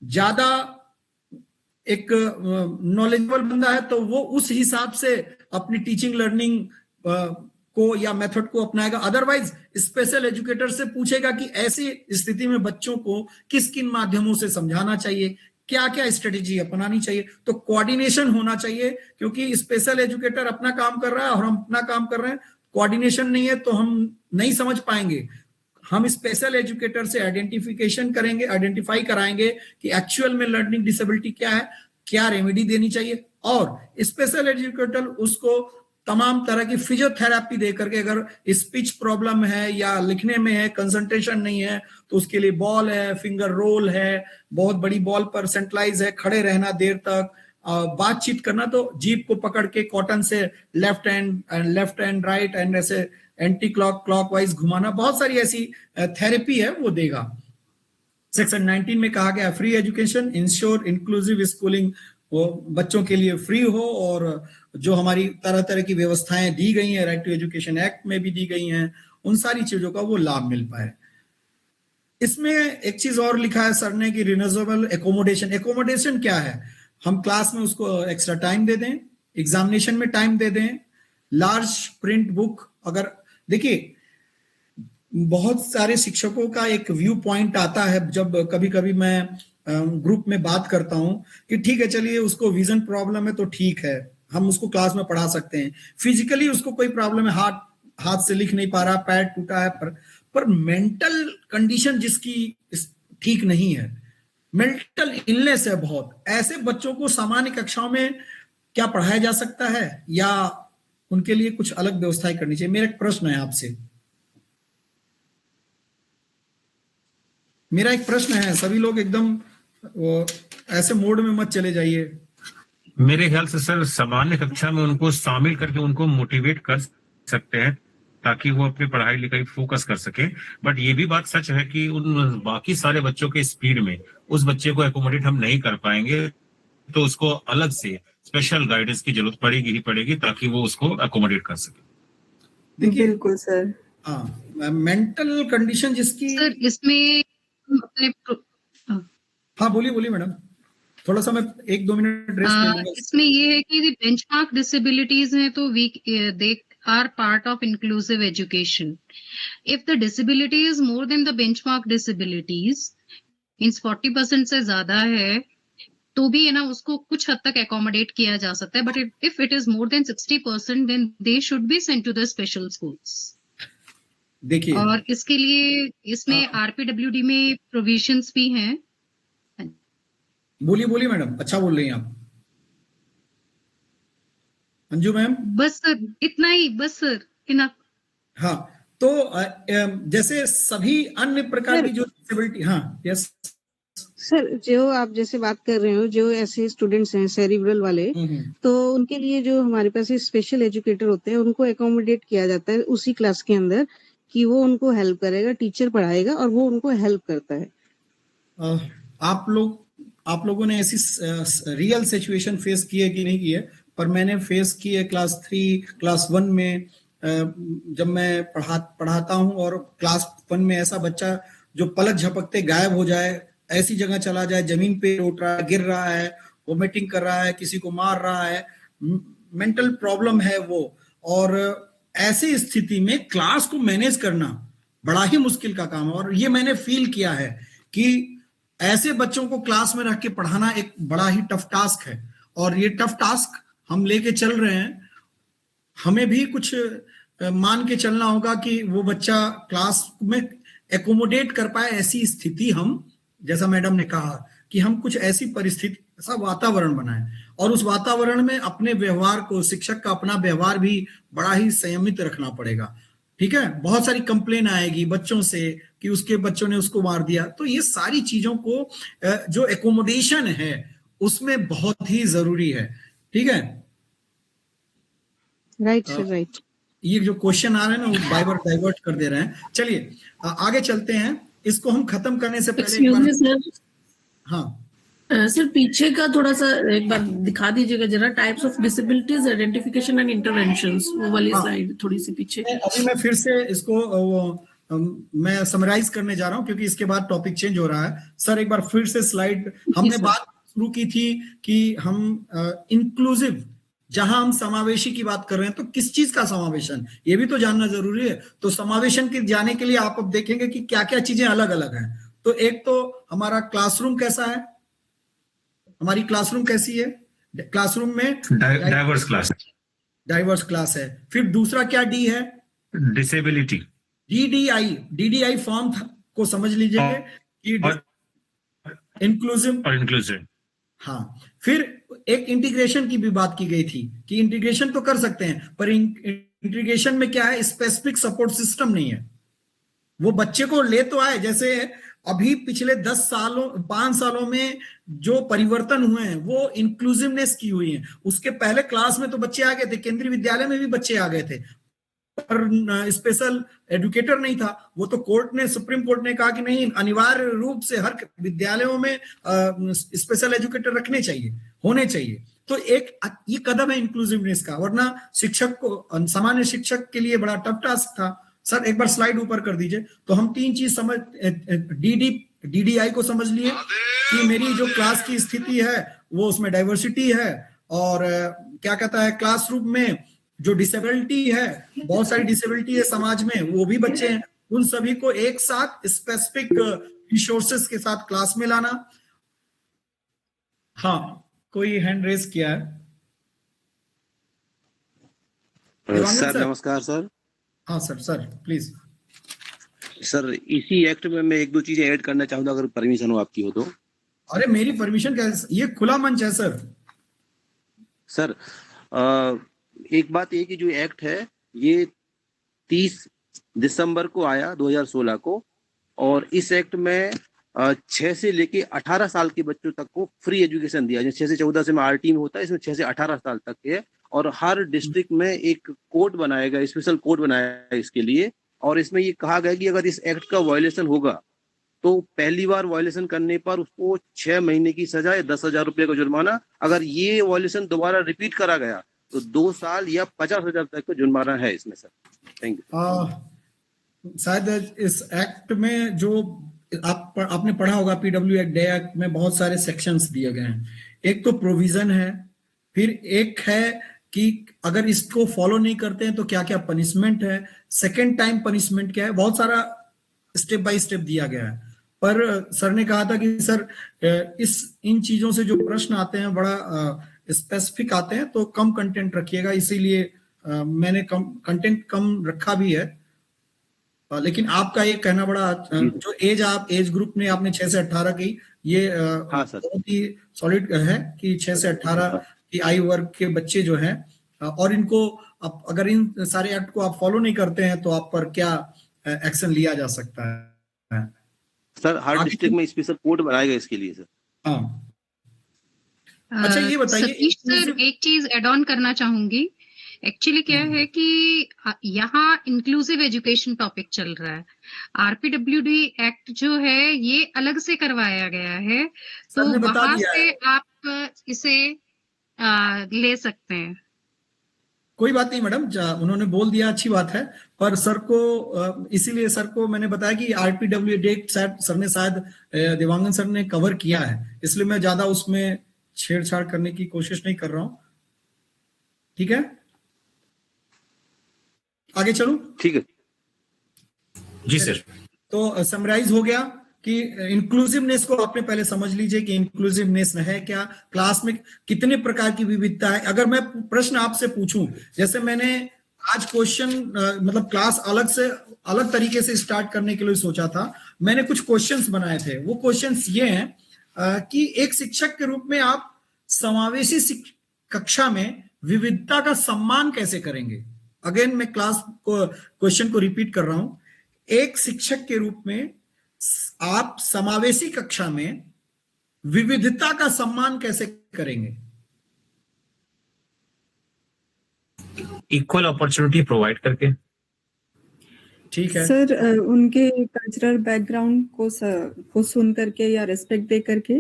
ज्यादा एक नॉलेजेबल बंदा है तो वो उस हिसाब से अपनी टीचिंग लर्निंग को या मेथड को अपनाएगा। अदरवाइज स्पेशल एजुकेटर से पूछेगा कि ऐसी स्थिति में बच्चों को किस किन माध्यमों से समझाना चाहिए, क्या क्या स्ट्रेटेजी अपनानी चाहिए। तो कोऑर्डिनेशन होना चाहिए, क्योंकि स्पेशल एजुकेटर अपना काम कर रहा है और हम अपना काम कर रहे हैं। कोऑर्डिनेशन नहीं है तो हम नहीं समझ पाएंगे। हम स्पेशल एजुकेटर से आइडेंटिफिकेशन करेंगे, आइडेंटिफाई कराएंगे कि एक्चुअल में लर्निंग डिसेबिलिटी क्या है, क्या रेमेडी देनी चाहिए, और स्पेशल एजुकेटर उसको तमाम तरह की फिजियोथेरेपी दे करके, अगर स्पीच प्रॉब्लम है या लिखने में है, कंसंट्रेशन नहीं है, तो उसके लिए बॉल है, फिंगर रोल है, बहुत बड़ी बॉल पर सेंट्रलाइज है, खड़े रहना देर तक, बातचीत करना तो जीभ को पकड़ के कॉटन से लेफ्ट एंड राइट एंड ऐसे एंटी क्लॉकवाइज घुमाना, बहुत सारी ऐसी थेरेपी है वो देगा। सेक्शन 19 में कहा गया free education, ensure inclusive schooling, वो बच्चों के लिए फ्री हो, और जो हमारी तरह तरह की व्यवस्थाएं दी गई हैं, राइट टू एजुकेशन एक्ट में भी दी गई हैं, उन सारी चीजों का वो लाभ मिल पाए। इसमें एक चीज और लिखा है सर ने कि रिजनेबल एकोमोडेशन। एकोमोडेशन क्या है? हम क्लास में उसको एक्स्ट्रा टाइम दे दें, एग्जामिनेशन में टाइम दे दें, लार्ज प्रिंट बुक। अगर देखिए बहुत सारे शिक्षकों का एक व्यू पॉइंट आता है जब कभी कभी मैं ग्रुप में बात करता हूं कि ठीक है चलिए उसको विजन प्रॉब्लम है तो ठीक है, हम उसको क्लास में पढ़ा सकते हैं, फिजिकली उसको कोई प्रॉब्लम है, हाथ से लिख नहीं पा रहा, पैर टूटा है, पर मेंटल कंडीशन जिसकी ठीक नहीं है, मेंटल इलनेस है बहुत, ऐसे बच्चों को सामान्य कक्षाओं में क्या पढ़ाया जा सकता है या उनके लिए कुछ अलग व्यवस्थाएं करनी चाहिए? मेरा एक प्रश्न है आपसे, मेरा एक प्रश्न है, सभी लोग एकदम ऐसे मोड में मत चले जाइए। मेरे ख्याल से सर सामान्य कक्षा में उनको शामिल करके उनको मोटिवेट कर सकते हैं ताकि वो अपनी पढ़ाई लिखाई फोकस कर सके। बट ये भी बात सच है कि उन बाकी सारे बच्चों के स्पीड में उस बच्चे को एकोमोडेट हम नहीं कर पाएंगे, तो उसको अलग से स्पेशल गाइडेंस की जरूरत पड़ेगी ही पड़ेगी ताकि वो उसको एकोमोडेट कर सके। देखिए, बिल्कुल सर। हाँ, मेंटल कंडीशन जिसकी, सर इसमें अपने हाँ बोलिए मैडम, थोड़ा सा मैं 1-2 मिनट रेस्ट ले लूंगा। इसमें ये है कि बेंचमार्क डिसेबिलिटीज हैं तो we they are part of inclusive education. If the disability is more than the benchmark disabilities, means 40% से ज्यादा है, तो भी है ना उसको कुछ हद तक एकोमोडेट किया जा सकता है। But if it is more than 60%, then they should be sent to the special schools. देखिए, और इसके लिए इसमें आरपीडब्ल्यूडी में प्रोविजंस भी हैं। बोलिए मैडम, अच्छा बोल रही हैं आप। अंजू मैम, बस सर इतना ही, बस सर इनफ। हाँ, तो जैसे सभी अन्य प्रकार की जो डिसेबिलिटी, हाँ यस सर, जो आप जैसे बात कर रहे हो, जो ऐसे स्टूडेंट्स हैं सेरिब्रल वाले, तो उनके लिए जो हमारे पास स्पेशल एजुकेटर होते हैं उनको एकोमोडेट किया जाता है उसी क्लास के अंदर, कि वो उनको हेल्प करेगा, टीचर पढ़ाएगा और वो उनको हेल्प करता है। आप लोगों ने ऐसी रियल सिचुएशन फेस की है कि नहीं की है, पर मैंने फेस की है क्लास 3, क्लास 1 में। जब मैं पढ़ाता हूं और क्लास 1 में ऐसा बच्चा जो पलक झपकते गायब हो जाए, ऐसी जगह चला जाए, जमीन पे उठ रहा है, गिर रहा है, वोमिटिंग कर रहा है, किसी को मार रहा है, मेंटल प्रॉब्लम है वो, और ऐसी स्थिति में क्लास को मैनेज करना बड़ा ही मुश्किल का काम है। और ये मैंने फील किया है कि ऐसे बच्चों को क्लास में रख के पढ़ाना एक बड़ा ही टफ टास्क है, और ये टफ टास्क हम लेके चल रहे हैं। हमें भी कुछ मान के चलना होगा कि वो बच्चा क्लास में एकोमोडेट कर पाए, ऐसी स्थिति हम, जैसा मैडम ने कहा कि हम कुछ ऐसी परिस्थिति, ऐसा वातावरण बनाएं, और उस वातावरण में अपने व्यवहार को, शिक्षक का अपना व्यवहार भी बड़ा ही संयमित रखना पड़ेगा। ठीक है, बहुत सारी कंप्लेन आएगी बच्चों से कि उसके बच्चों ने उसको मार दिया, तो ये सारी चीजों को जो एकोमोडेशन है उसमें बहुत ही जरूरी है। ठीक है, राइट सर, राइट। ये जो क्वेश्चन आ रहे हैं ना वो बार बार डाइवर्ट कर दे रहे हैं। चलिए आगे चलते हैं, इसको हम खत्म करने से पहले एक बार, सर, हाँ सर पीछे का थोड़ा सा एक बार दिखा दीजिएगा जरा, types of disabilities, identification and interventions, वो वाली स्लाइड थोड़ी सी पीछे। अभी मैं फिर से इसको मैं समराइज करने जा रहा हूं क्योंकि इसके बाद टॉपिक चेंज हो रहा है। सर एक बार फिर से स्लाइड, हमने बात शुरू की थी कि हम इंक्लूसिव, जहां हम समावेशी की बात कर रहे हैं, तो किस चीज का समावेशन, ये भी तो जानना जरूरी है। तो समावेशन के जाने के लिए आप अब देखेंगे कि क्या क्या चीजें अलग अलग हैं। तो एक तो हमारा क्लासरूम कैसा है, हमारी क्लासरूम कैसी है, क्लासरूम में डाइवर्स क्लास है। फिर दूसरा क्या डी है, डिसेबिलिटी, डीडीआई फॉर्म को समझ लीजिए कि इंक्लूसिव। हाँ, फिर एक इंटीग्रेशन की भी बात की गई थी कि इंटीग्रेशन तो कर सकते हैं, पर इंटीग्रेशन में क्या है, स्पेसिफिक सपोर्ट सिस्टम नहीं है। वो बच्चे को ले तो आए, जैसे अभी पिछले 5 सालों में जो परिवर्तन हुए हैं वो इंक्लूसिवनेस की हुई है। उसके पहले क्लास में तो बच्चे आ गए थे, केंद्रीय विद्यालय में भी बच्चे आ गए थे, पर स्पेशल एजुकेटर नहीं था। वो तो सुप्रीम कोर्ट ने कहा कि नहीं, अनिवार्य रूप से हर विद्यालयों में स्पेशल एजुकेटर रखने चाहिए, होने चाहिए। तो एक ये कदम है इंक्लूसिवनेस का, वरना शिक्षक को, सामान्य शिक्षक के लिए बड़ा टफ टास्क था। सर एक बार स्लाइड ऊपर कर दीजिए। तो हम 3 चीज समझ, डीडीआई को समझ लिए कि मेरी जो क्लास की स्थिति है वो उसमें डाइवर्सिटी है, और क्या कहता है, क्लासरूम में जो डिसेबिलिटी है, बहुत सारी डिसेबिलिटी है समाज में, वो भी बच्चे हैं, उन सभी को एक साथ स्पेसिफिक रिसोर्सेस के साथ क्लास में लाना। हाँ, कोई हैंड रेज किया है? सर नमस्कार सर। हाँ सर प्लीज। सर इसी एक्ट में मैं 1-2 चीजें ऐड करना चाहूंगा, अगर परमिशन हो आपकी हो तो। अरे मेरी परमिशन क्या, ये खुला मंच है सर। सर एक बात ये कि जो एक्ट है ये 30 दिसंबर को आया 2016 को, और इस एक्ट में 6 से लेके 18 साल के बच्चों तक को फ्री एजुकेशन दिया। जैसे 6 से 14 से में आरटी में होता है, इसमें 6 से 18 साल तक के है। और हर डिस्ट्रिक्ट में एक कोड बनाया गया, स्पेशल कोड बनाया है इसके लिए। और इसमें ये कहा गया कि अगर इस एक्ट का वायलेशन होगा तो पहली बार वायलेशन करने पर उसको 6 महीने की सजा या 10,000 रुपये का जुर्माना। अगर ये वायलेशन दोबारा रिपीट करा गया तो 2 साल या 50,000 तक का जुर्माना है इसमें सर। Thank you. शायद इस एक्ट में जो आपने पढ़ा होगा, पीडब्ल्यू एक्ट में बहुत सारे सेक्शंस दिए गए हैं। एक तो प्रोविजन है, फिर एक है कि अगर इसको फॉलो नहीं करते हैं तो क्या क्या पनिशमेंट है, सेकेंड टाइम पनिशमेंट क्या है, बहुत सारा स्टेप बाय स्टेप दिया गया है। पर सर ने कहा था कि सर इन चीजों से जो प्रश्न आते हैं बड़ा स्पेसिफिक आते हैं, तो कम कंटेंट रखिएगा, इसीलिए मैंने कंटेंट कम रखा भी है। लेकिन आपका ये कहना बड़ा, जो एज ग्रुप ने आपने 6 से 18 की, ये बहुत ही सॉलिड है कि 6 से 18 की आयु वर्ग के बच्चे जो हैं, और इनको अगर इन सारे एक्ट को आप फॉलो नहीं करते हैं तो आप पर क्या एक्शन लिया जा सकता है। सर हर डिस्ट्रिक्ट में स्पेशल कोड बनाया गया इसके लिए सर। हाँ, अच्छा ये बताइए सतीश सर, एक चीज एड ऑन करना चाहूंगी। एक्चुअली क्या है कि यहाँ इंक्लूसिव एजुकेशन टॉपिक चल रहा है। आरपीडब्ल्यूडी एक्ट जो है ये अलग से करवाया गया है, तो वहां से आप इसे ले सकते हैं। कोई बात नहीं मैडम, उन्होंने बोल दिया, अच्छी बात है। पर सर को इसीलिए सर को मैंने बताया कि आरपीडब्ल्यूडी एक्ट सर ने शायद देवांगन सर ने कवर किया है, इसलिए मैं ज्यादा उसमें छेड़छाड़ करने की कोशिश नहीं कर रहा हूं। ठीक है, आगे चलूं? ठीक है जी सर। तो समराइज हो गया कि इंक्लूसिवनेस को आपने पहले समझ लीजिए कि इंक्लूसिवनेस है क्या, क्लास में कितने प्रकार की विविधता है। अगर मैं प्रश्न आपसे पूछूं, जैसे मैंने आज क्वेश्चन मतलब क्लास अलग तरीके से स्टार्ट करने के लिए सोचा था, मैंने कुछ क्वेश्चंस बनाए थे। वो क्वेश्चंस ये हैं कि एक शिक्षक के रूप में आप समावेशी कक्षा में विविधता का सम्मान कैसे करेंगे। अगेन मैं क्वेश्चन को रिपीट कर रहा हूं, एक शिक्षक के रूप में आप समावेशी कक्षा में विविधता का सम्मान कैसे करेंगे। इक्वल अपॉर्चुनिटी प्रोवाइड करके। ठीक है सर, उनके कल्चरल बैकग्राउंड को सुन करके या रिस्पेक्ट दे करके,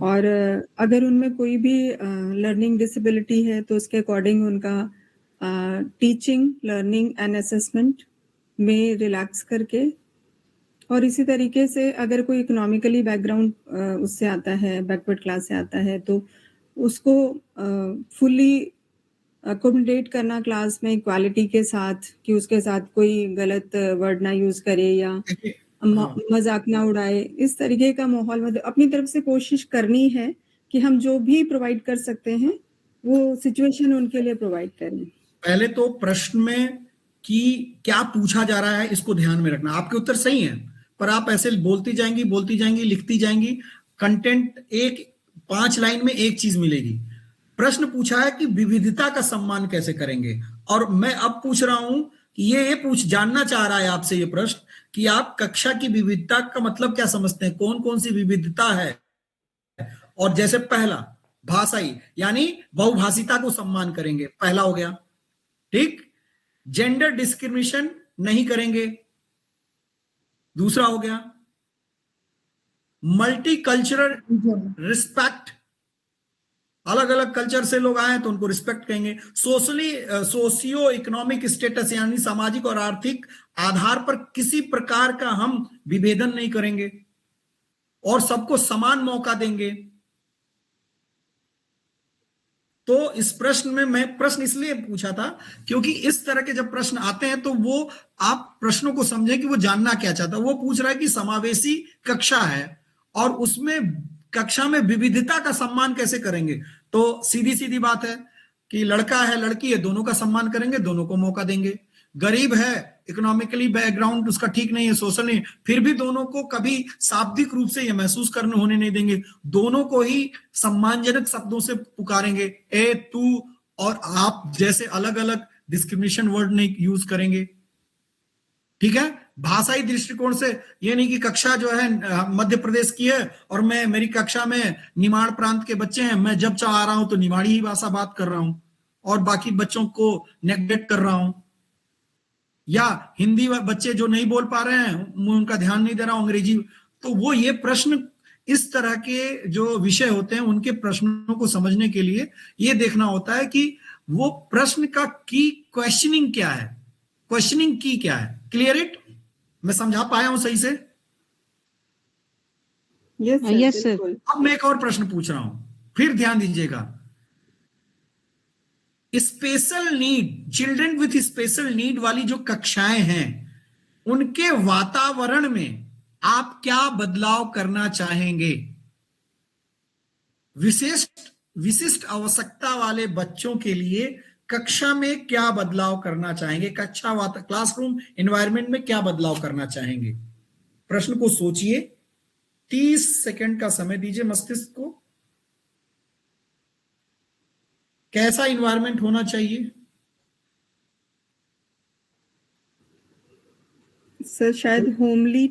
और अगर उनमें कोई भी लर्निंग डिसेबिलिटी है तो उसके अकॉर्डिंग उनका टीचिंग, लर्निंग एंड असेसमेंट में रिलैक्स करके, और इसी तरीके से अगर कोई इकोनॉमिकली बैकग्राउंड उससे आता है, बैकवर्ड क्लास से आता है, तो उसको फुल्ली अकोमोडेट करना क्लास में इक्वालिटी के साथ, कि उसके साथ कोई गलत वर्ड ना यूज करे या मजाक ना उड़ाए। इस तरीके का माहौल मतलब अपनी तरफ से कोशिश करनी है कि हम जो भी प्रोवाइड कर सकते हैं वो सिचुएशन उनके लिए प्रोवाइड करें। पहले तो प्रश्न में कि क्या पूछा जा रहा है इसको ध्यान में रखना। आपके उत्तर सही हैं, पर आप ऐसे बोलती जाएंगी, लिखती जाएंगी, कंटेंट 5 लाइन में एक चीज मिलेगी। प्रश्न पूछा है कि विविधता का सम्मान कैसे करेंगे, और मैं अब पूछ रहा हूं कि ये जानना चाह रहा है आपसे ये प्रश्न कि आप कक्षा की विविधता का मतलब क्या समझते हैं, कौन कौन सी विविधता है। और जैसे पहला भाषाई यानी बहुभाषिता को सम्मान करेंगे, पहला हो गया। ठीक, जेंडर डिस्क्रिमिनेशन नहीं करेंगे, दूसरा हो गया। मल्टीकल्चरल रिस्पेक्ट, अलग अलग कल्चर से लोग आए तो उनको रिस्पेक्ट करेंगे। सोशियो इकोनॉमिक स्टेटस यानी सामाजिक और आर्थिक आधार पर किसी प्रकार का हम विभेदन नहीं करेंगे और सबको समान मौका देंगे। तो इस प्रश्न में मैं प्रश्न इसलिए पूछा था क्योंकि इस तरह के जब प्रश्न आते हैं तो वो आप प्रश्नों को समझें कि वो जानना क्या चाहता है। वो पूछ रहा है कि समावेशी कक्षा है और उसमें कक्षा में विविधता का सम्मान कैसे करेंगे। तो सीधी सीधी बात है कि लड़का है लड़की है दोनों का सम्मान करेंगे, दोनों को मौका देंगे। गरीब है, इकोनॉमिकली बैकग्राउंड उसका ठीक नहीं है, सोशल नहीं, फिर भी दोनों को कभी शाब्दिक रूप से ये महसूस करने होने नहीं देंगे। दोनों को ही सम्मानजनक शब्दों से पुकारेंगे, ए, तू और आप जैसे अलग अलग डिस्क्रिमिनेशन वर्ड नहीं यूज करेंगे। ठीक है, भाषाई दृष्टिकोण से, ये नहीं कि कक्षा जो है मध्य प्रदेश की है और मेरी कक्षा में निमाड़ प्रांत के बच्चे हैं, मैं जब चाह रहा हूं तो निमाड़ी ही भाषा बात कर रहा हूं और बाकी बच्चों को नेग्लेक्ट कर रहा हूं, या हिंदी बच्चे जो नहीं बोल पा रहे हैं मैं उनका ध्यान नहीं दे रहा हूं, अंग्रेजी। तो वो ये प्रश्न, इस तरह के जो विषय होते हैं उनके प्रश्नों को समझने के लिए ये देखना होता है कि वो प्रश्न का की क्वेश्चनिंग क्या है, क्वेश्चनिंग की क्या है। Clear it? मैं समझा पाया हूं सही से? Yes sir. अब मैं एक और प्रश्न पूछ रहा हूं, फिर ध्यान दीजिएगा। Special need, children with special need वाली जो कक्षाएं हैं उनके वातावरण में आप क्या बदलाव करना चाहेंगे? विशिष्ट आवश्यकता वाले बच्चों के लिए कक्षा में क्या बदलाव करना चाहेंगे? क्लासरूम एनवायरनमेंट में क्या बदलाव करना चाहेंगे? प्रश्न को सोचिए, 30 सेकंड का समय दीजिए मस्तिष्क को। कैसा इन्वायरमेंट होना चाहिए? सर शायद होमली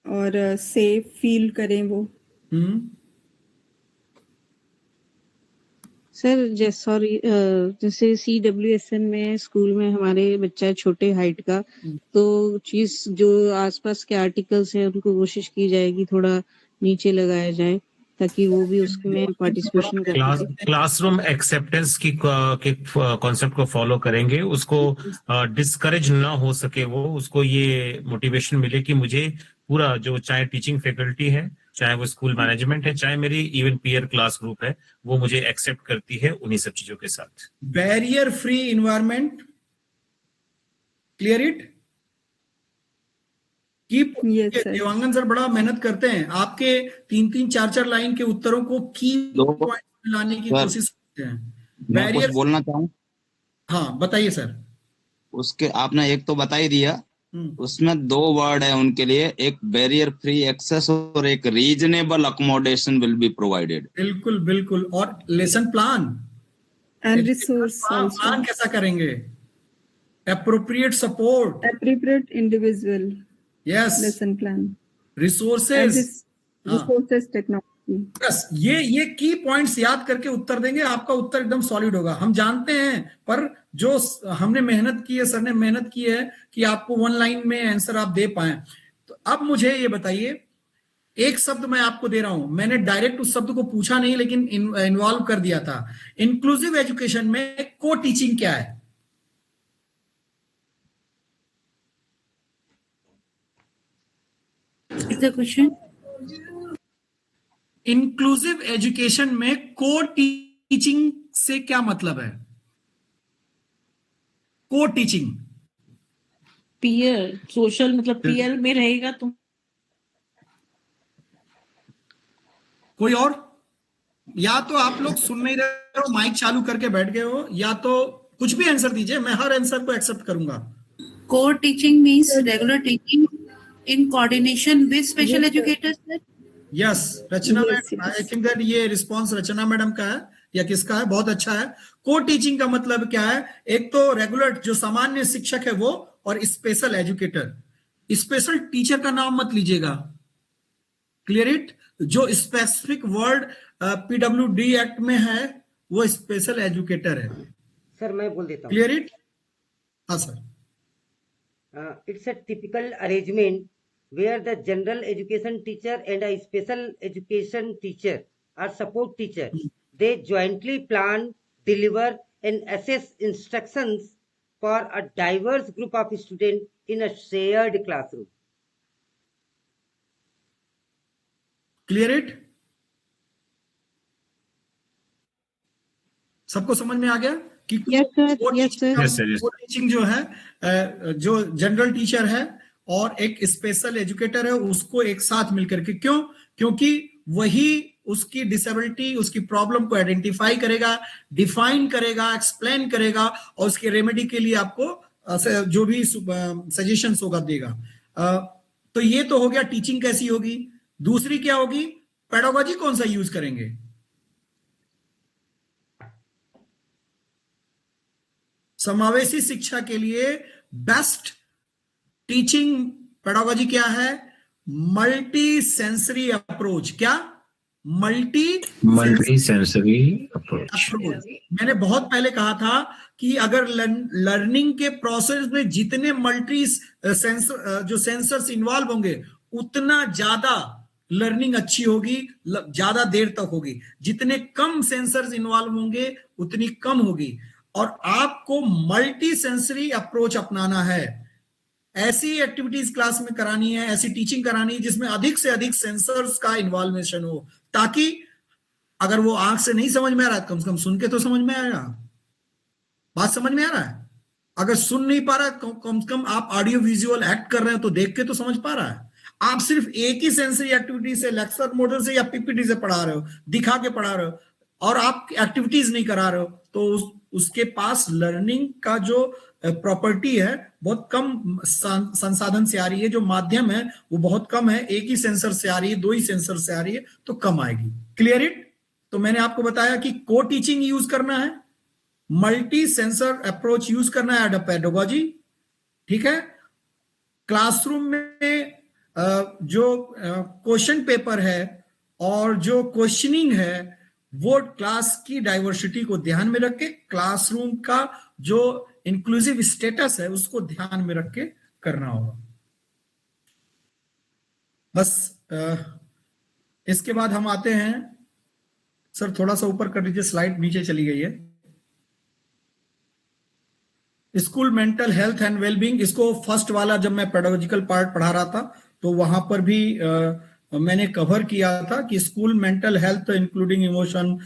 और सेफ फील करें वो। सर जैसे CWSN में स्कूल में हमारे बच्चा है छोटे हाइट का, तो चीज जो आसपास के आर्टिकल्स हैं उनको कोशिश की जाएगी थोड़ा नीचे लगाया जाए ताकि वो भी उसमें पार्टिसिपेशन कर सके। क्लासरूम एक्सेप्टेंस की कॉन्सेप्ट को फॉलो करेंगे, उसको डिस्करेज ना हो सके, वो उसको ये मोटिवेशन मिले कि मुझे पूरा, जो चाहे टीचिंग फैकल्टी है, चाहे वो स्कूल मैनेजमेंट है, चाहे मेरी इवन पीयर क्लास ग्रुप है, वो मुझे एक्सेप्ट करती है उन्हीं सब चीजों के साथ। Barrier free environment, clear it? Dewangan sir बड़ा मेहनत करते हैं, आपके 3-3, 4-4 लाइन के उत्तरों को की पॉइंट लाने की कोशिश करते हैं। मैं कुछ बोलना चाहूँ? हाँ बताइए सर। उसके आपने एक तो बता ही दिया, उसमें 2 वर्ड है उनके लिए, एक बैरियर फ्री एक्सेस और एक reasonable accommodation will be provided. बिल्कुल बिल्कुल। और lesson plan and resource plan कैसा करेंगे? Appropriate support, appropriate individual, yes, lesson plan, resources, technology. बस ये की पॉइंट्स याद करके उत्तर देंगे, आपका उत्तर एकदम सॉलिड होगा। हम जानते हैं, पर जो हमने मेहनत की है, सर ने मेहनत की है कि आपको 1 लाइन में आंसर आप दे पाए। तो अब मुझे ये बताइए, एक शब्द मैं आपको दे रहा हूं, मैंने डायरेक्ट उस शब्द को पूछा नहीं लेकिन इन्वॉल्व कर दिया था। इंक्लूसिव एजुकेशन में को टीचिंग क्या है? क्वेश्चन। इंक्लूसिव एजुकेशन में को टीचिंग से क्या मतलब है? को टीचिंग पीयर सोशल, मतलब पीयर में रहेगा तो। कोई और? या तो आप लोग सुन नहीं रहे हो, माइक चालू करके बैठ गए हो, या तो कुछ भी आंसर दीजिए, मैं हर आंसर को एक्सेप्ट करूंगा। को teaching means regular teaching in coordination with special educators, sir? Yes, Rachna madam, I think that ये रिस्पॉन्स रचना मैडम का है या किसका है? बहुत अच्छा है। को टीचिंग का मतलब क्या है? एक तो रेगुलर जो सामान्य शिक्षक है वो, और स्पेशल एजुकेटर। स्पेशल टीचर का नाम मत लीजिएगा, क्लियर इट? जो स्पेसिफिक वर्ड PWD एक्ट में है वो स्पेशल एजुकेटर है। सर मैं बोल देता हूँ, क्लियर इट? हाँ sir. It's a typical arrangement where the general education teacher and a special education teacher or support teacher, they jointly plan, deliver and assess instructions for a diverse group of students in a shared classroom. Clear it? सबको समझ में आ गया कि teaching जो है, जो general teacher है और एक स्पेशल एजुकेटर है, उसको एक साथ मिलकर के, क्यों? क्योंकि वही उसकी डिसेबिलिटी, उसकी प्रॉब्लम को आइडेंटिफाई करेगा, डिफाइन करेगा, एक्सप्लेन करेगा और उसके रेमेडी के लिए आपको जो भी सजेशंस होगा देगा। तो ये तो हो गया टीचिंग कैसी होगी। दूसरी क्या होगी? पेडागोजी कौन सा यूज करेंगे? समावेशी शिक्षा के लिए बेस्ट टीचिंग पेडागोजी क्या है? Multi sensory approach. क्या? Multi sensory approach. मैंने बहुत पहले कहा था कि अगर लर्निंग के प्रोसेस में जितने मल्टी सेंसर जो सेंसर्स इन्वॉल्व होंगे उतना ज्यादा लर्निंग अच्छी होगी, ज्यादा देर तक होगी। जितने कम सेंसर्स इन्वॉल्व होंगे उतनी कम होगी। और आपको मल्टी सेंसरी अप्रोच अपनाना है। ऐसी एक्टिविटीज क्लास में करानी है, ऐसी टीचिंग करानी है जिसमें अधिक से अधिक सेंसर्स का इन्वॉल्वेशन हो, ताकि अगर वो आंख से नहीं समझ में आ रहा है कम से कम सुन के तो समझ में आएगा। बात समझ में आ रहा है? अगर सुन नहीं पा रहा कम से कम आप ऑडियो विजुअल एक्ट कर रहे हैं तो देख के तो समझ पा रहा है। आप सिर्फ एक ही सेंसरी एक्टिविटी से, लेक्चर मॉडल से या पीपीटी से पढ़ा रहे हो, दिखा के पढ़ा रहे हो, और आप एक्टिविटीज नहीं करा रहे हो, तो उसके पास लर्निंग का जो प्रॉपर्टी है बहुत कम संसाधन से आ रही है, जो माध्यम है वो बहुत कम है। एक ही सेंसर से आ रही है, 2 ही सेंसर से आ रही है, तो कम आएगी। Clear it? तो मैंने आपको बताया कि को टीचिंग यूज करना है, मल्टी सेंसर अप्रोच यूज करना है एट पेडागोजी। ठीक है? क्लासरूम में जो क्वेश्चन पेपर है और जो क्वेश्चनिंग है वो क्लास की डाइवर्सिटी को ध्यान में रख के, क्लासरूम का जो इंक्लूसिव स्टेटस है उसको ध्यान में रख के करना होगा। बस इसके बाद हम आते हैं, सर थोड़ा सा ऊपर कर दीजिए, स्लाइड नीचे चली गई है। School mental health and wellbeing, इसको फर्स्ट वाला जब मैं पेडागोजिकल पार्ट पढ़ा रहा था तो वहां पर भी मैंने कवर किया था कि school mental health including emotion,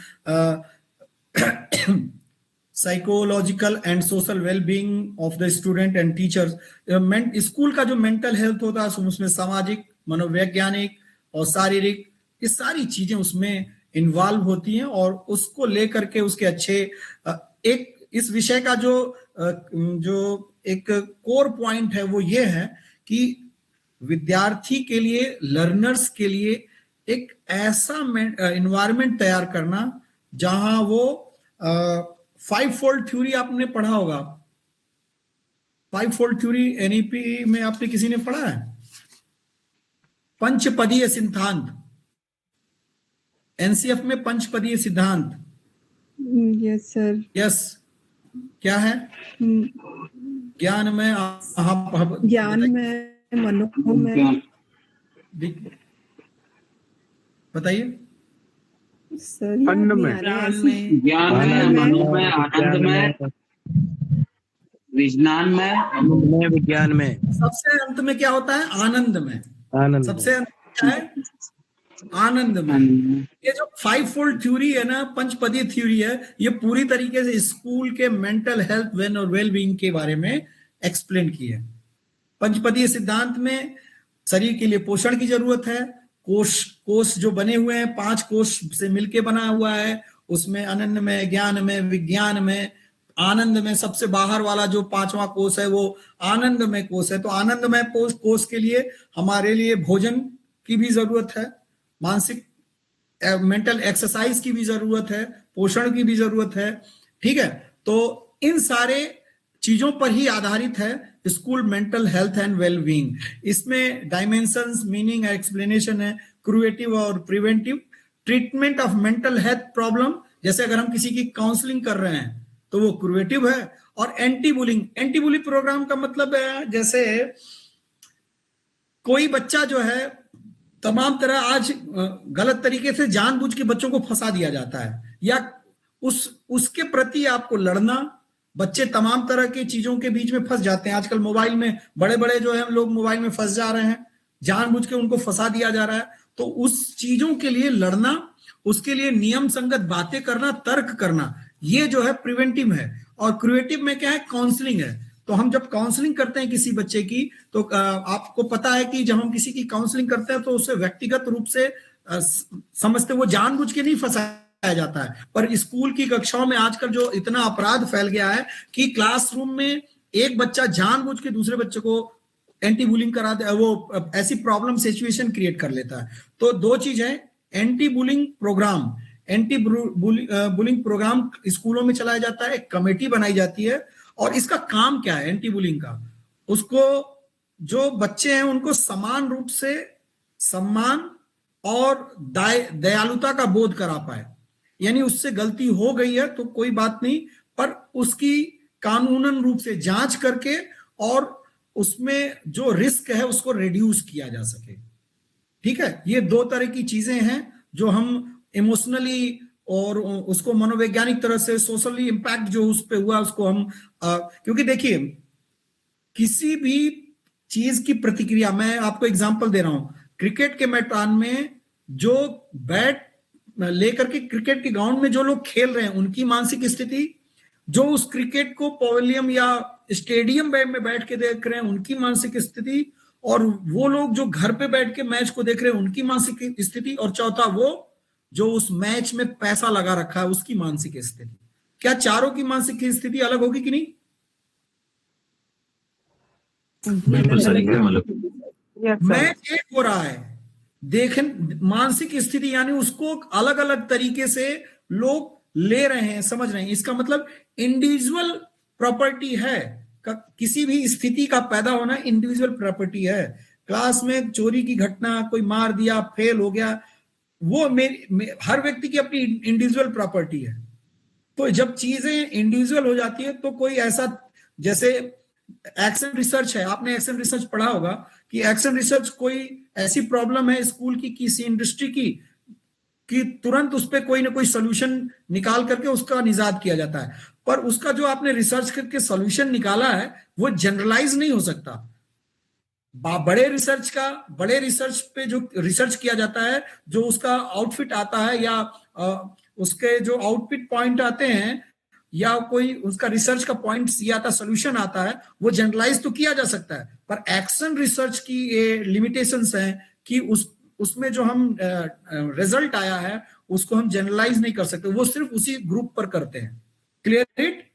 psychological and social wellbeing of the student and teachers. School का जो मेंटल हेल्थ होता है उसमें सामाजिक, मनोवैज्ञानिक और शारीरिक, ये सारी चीजें उसमें इन्वॉल्व होती हैं। और उसको लेकर के उसके अच्छे एक इस विषय का जो एक कोर पॉइंट है वो ये है कि विद्यार्थी के लिए, लर्नर्स के लिए एक ऐसा एनवायरनमेंट तैयार करना जहां वो 5 फोल्ड थ्योरी आपने पढ़ा होगा। 5 फोल्ड थ्योरी एनईपी में आपने किसी ने पढ़ा है? पंचपदीय सिद्धांत, एनसीएफ में पंचपदीय सिद्धांत। Yes sir. यस, क्या है? ज्ञान में, ज्ञान में, मनोह में, बताइए सर। अन्न में, ज्ञान में, मनोह में, आनंद में, विज्ञान में, विज्ञान में। सबसे अंत में क्या होता है? आनंद में। आनंद सबसे अंत क्या है? आनंद में। ये जो 5 फोल्ड थ्योरी है ना, पंचपदीय थ्योरी है, ये पूरी तरीके से स्कूल के मेंटल हेल्थ और वेलबींग के बारे में एक्सप्लेन की है। पंचपदीय सिद्धांत में शरीर के लिए पोषण की जरूरत है। कोष जो बने हुए हैं 5 कोष से मिलके बना हुआ है, उसमें अनन्य में, ज्ञान में, विज्ञान में, आनंद में सबसे बाहर वाला जो 5वां कोष है वो आनंद में कोष है। तो आनंद में कोष के लिए हमारे लिए भोजन की भी जरूरत है, मानसिक मेंटल एक्सरसाइज की भी जरूरत है, पोषण की भी जरूरत है। ठीक है? तो इन सारे चीजों पर ही आधारित है school mental health and wellbeing. इसमें डायमेंशंस, मीनिंग, एक्सप्लेनेशन है, क्रिएटिव और preventive, treatment of mental health problem. जैसे अगर हम किसी की काउंसलिंग कर रहे हैं तो वो क्रिएटिव है। और anti bullying, anti bullying programme का मतलब है जैसे कोई बच्चा जो है तमाम तरह आज गलत तरीके से जानबूझ के बच्चों को फंसा दिया जाता है, या उसके प्रति आपको लड़ना। बच्चे तमाम तरह की चीजों के बीच में फंस जाते हैं। आजकल मोबाइल में बड़े बड़े जो है लोग मोबाइल में फंस जा रहे हैं, जानबूझ के उनको फंसा दिया जा रहा है। तो उस चीजों के लिए लड़ना, उसके लिए नियम संगत बातें करना, तर्क करना, ये जो है प्रिवेंटिव है। और क्रिएटिव में क्या है? काउंसलिंग है। तो हम जब काउंसलिंग करते हैं किसी बच्चे की, तो आपको पता है कि जब हम किसी की काउंसलिंग करते हैं तो उसे व्यक्तिगत रूप से समझते, वो जानबूझ के नहीं फंसाया जाता है। पर स्कूल की कक्षाओं में आजकल जो इतना अपराध फैल गया है कि क्लासरूम में एक बच्चा जानबूझ के दूसरे बच्चे को एंटी बुलिंग करा दे, वो ऐसी प्रॉब्लम सिचुएशन क्रिएट कर लेता है। तो 2 चीज है, anti bullying programme. Anti bullying programme स्कूलों में चलाया जाता है, एक कमेटी बनाई जाती है। और इसका काम क्या है एंटी बुलिंग का? उसको जो बच्चे हैं उनको समान रूप से सम्मान और दयालुता का बोध करा पाए। यानी उससे गलती हो गई है तो कोई बात नहीं, पर उसकी कानूनन रूप से जांच करके और उसमें जो रिस्क है उसको रिड्यूस किया जा सके। ठीक है, ये दो तरह की चीजें हैं जो हम इमोशनली और उसको मनोवैज्ञानिक तरह से, सोशली इंपैक्ट जो उस पे हुआ उसको हम क्योंकि देखिए किसी भी चीज की प्रतिक्रिया, मैं आपको एग्जांपल दे रहा हूं, क्रिकेट के मैदान में जो बैट लेकर के क्रिकेट के ग्राउंड में जो लोग खेल रहे हैं उनकी मानसिक स्थिति, जो उस क्रिकेट को पवेलियम या स्टेडियम में बैठ के देख रहे हैं उनकी मानसिक स्थिति, और वो लोग जो घर पे बैठ के मैच को देख रहे हैं उनकी मानसिक स्थिति, और चौथा वो जो उस मैच में पैसा लगा रखा है उसकी मानसिक स्थिति। क्या चारों की मानसिक स्थिति अलग होगी कि नहीं? बिल्कुल सही है, मतलब मैच एक हो रहा है, देखें मानसिक स्थिति यानी उसको अलग अलग तरीके से लोग ले रहे हैं, समझ रहे हैं। इसका मतलब इंडिविजुअल प्रॉपर्टी है, किसी भी स्थिति का पैदा होना इंडिविजुअल प्रॉपर्टी है। क्लास में चोरी की घटना, कोई मार दिया, फेल हो गया, वो हर व्यक्ति की अपनी इंडिविजुअल प्रॉपर्टी है। तो जब चीजें इंडिविजुअल हो जाती है तो कोई ऐसा, जैसे एक्शन रिसर्च है, आपने एक्शन रिसर्च पढ़ा होगा कि एक्शन रिसर्च कोई ऐसी प्रॉब्लम है स्कूल की, किसी इंडस्ट्री की, कि तुरंत उस पर कोई ना कोई सोल्यूशन निकाल करके उसका निजात किया जाता है, पर उसका जो आपने रिसर्च करके सोल्यूशन निकाला है वो जनरलाइज नहीं हो सकता। बड़े रिसर्च पे जो रिसर्च किया जाता है, जो उसका आउटफिट आता है या उसके जो आउटपुट पॉइंट आते हैं या कोई उसका रिसर्च का पॉइंट ये आता, सोल्यूशन आता है, वो जनरलाइज तो किया जा सकता है, पर एक्शन रिसर्च की ये लिमिटेशंस हैं कि उसमें जो हम रिजल्ट आया है उसको हम जनरलाइज नहीं कर सकते, वो सिर्फ उसी ग्रुप पर करते हैं। Clear it?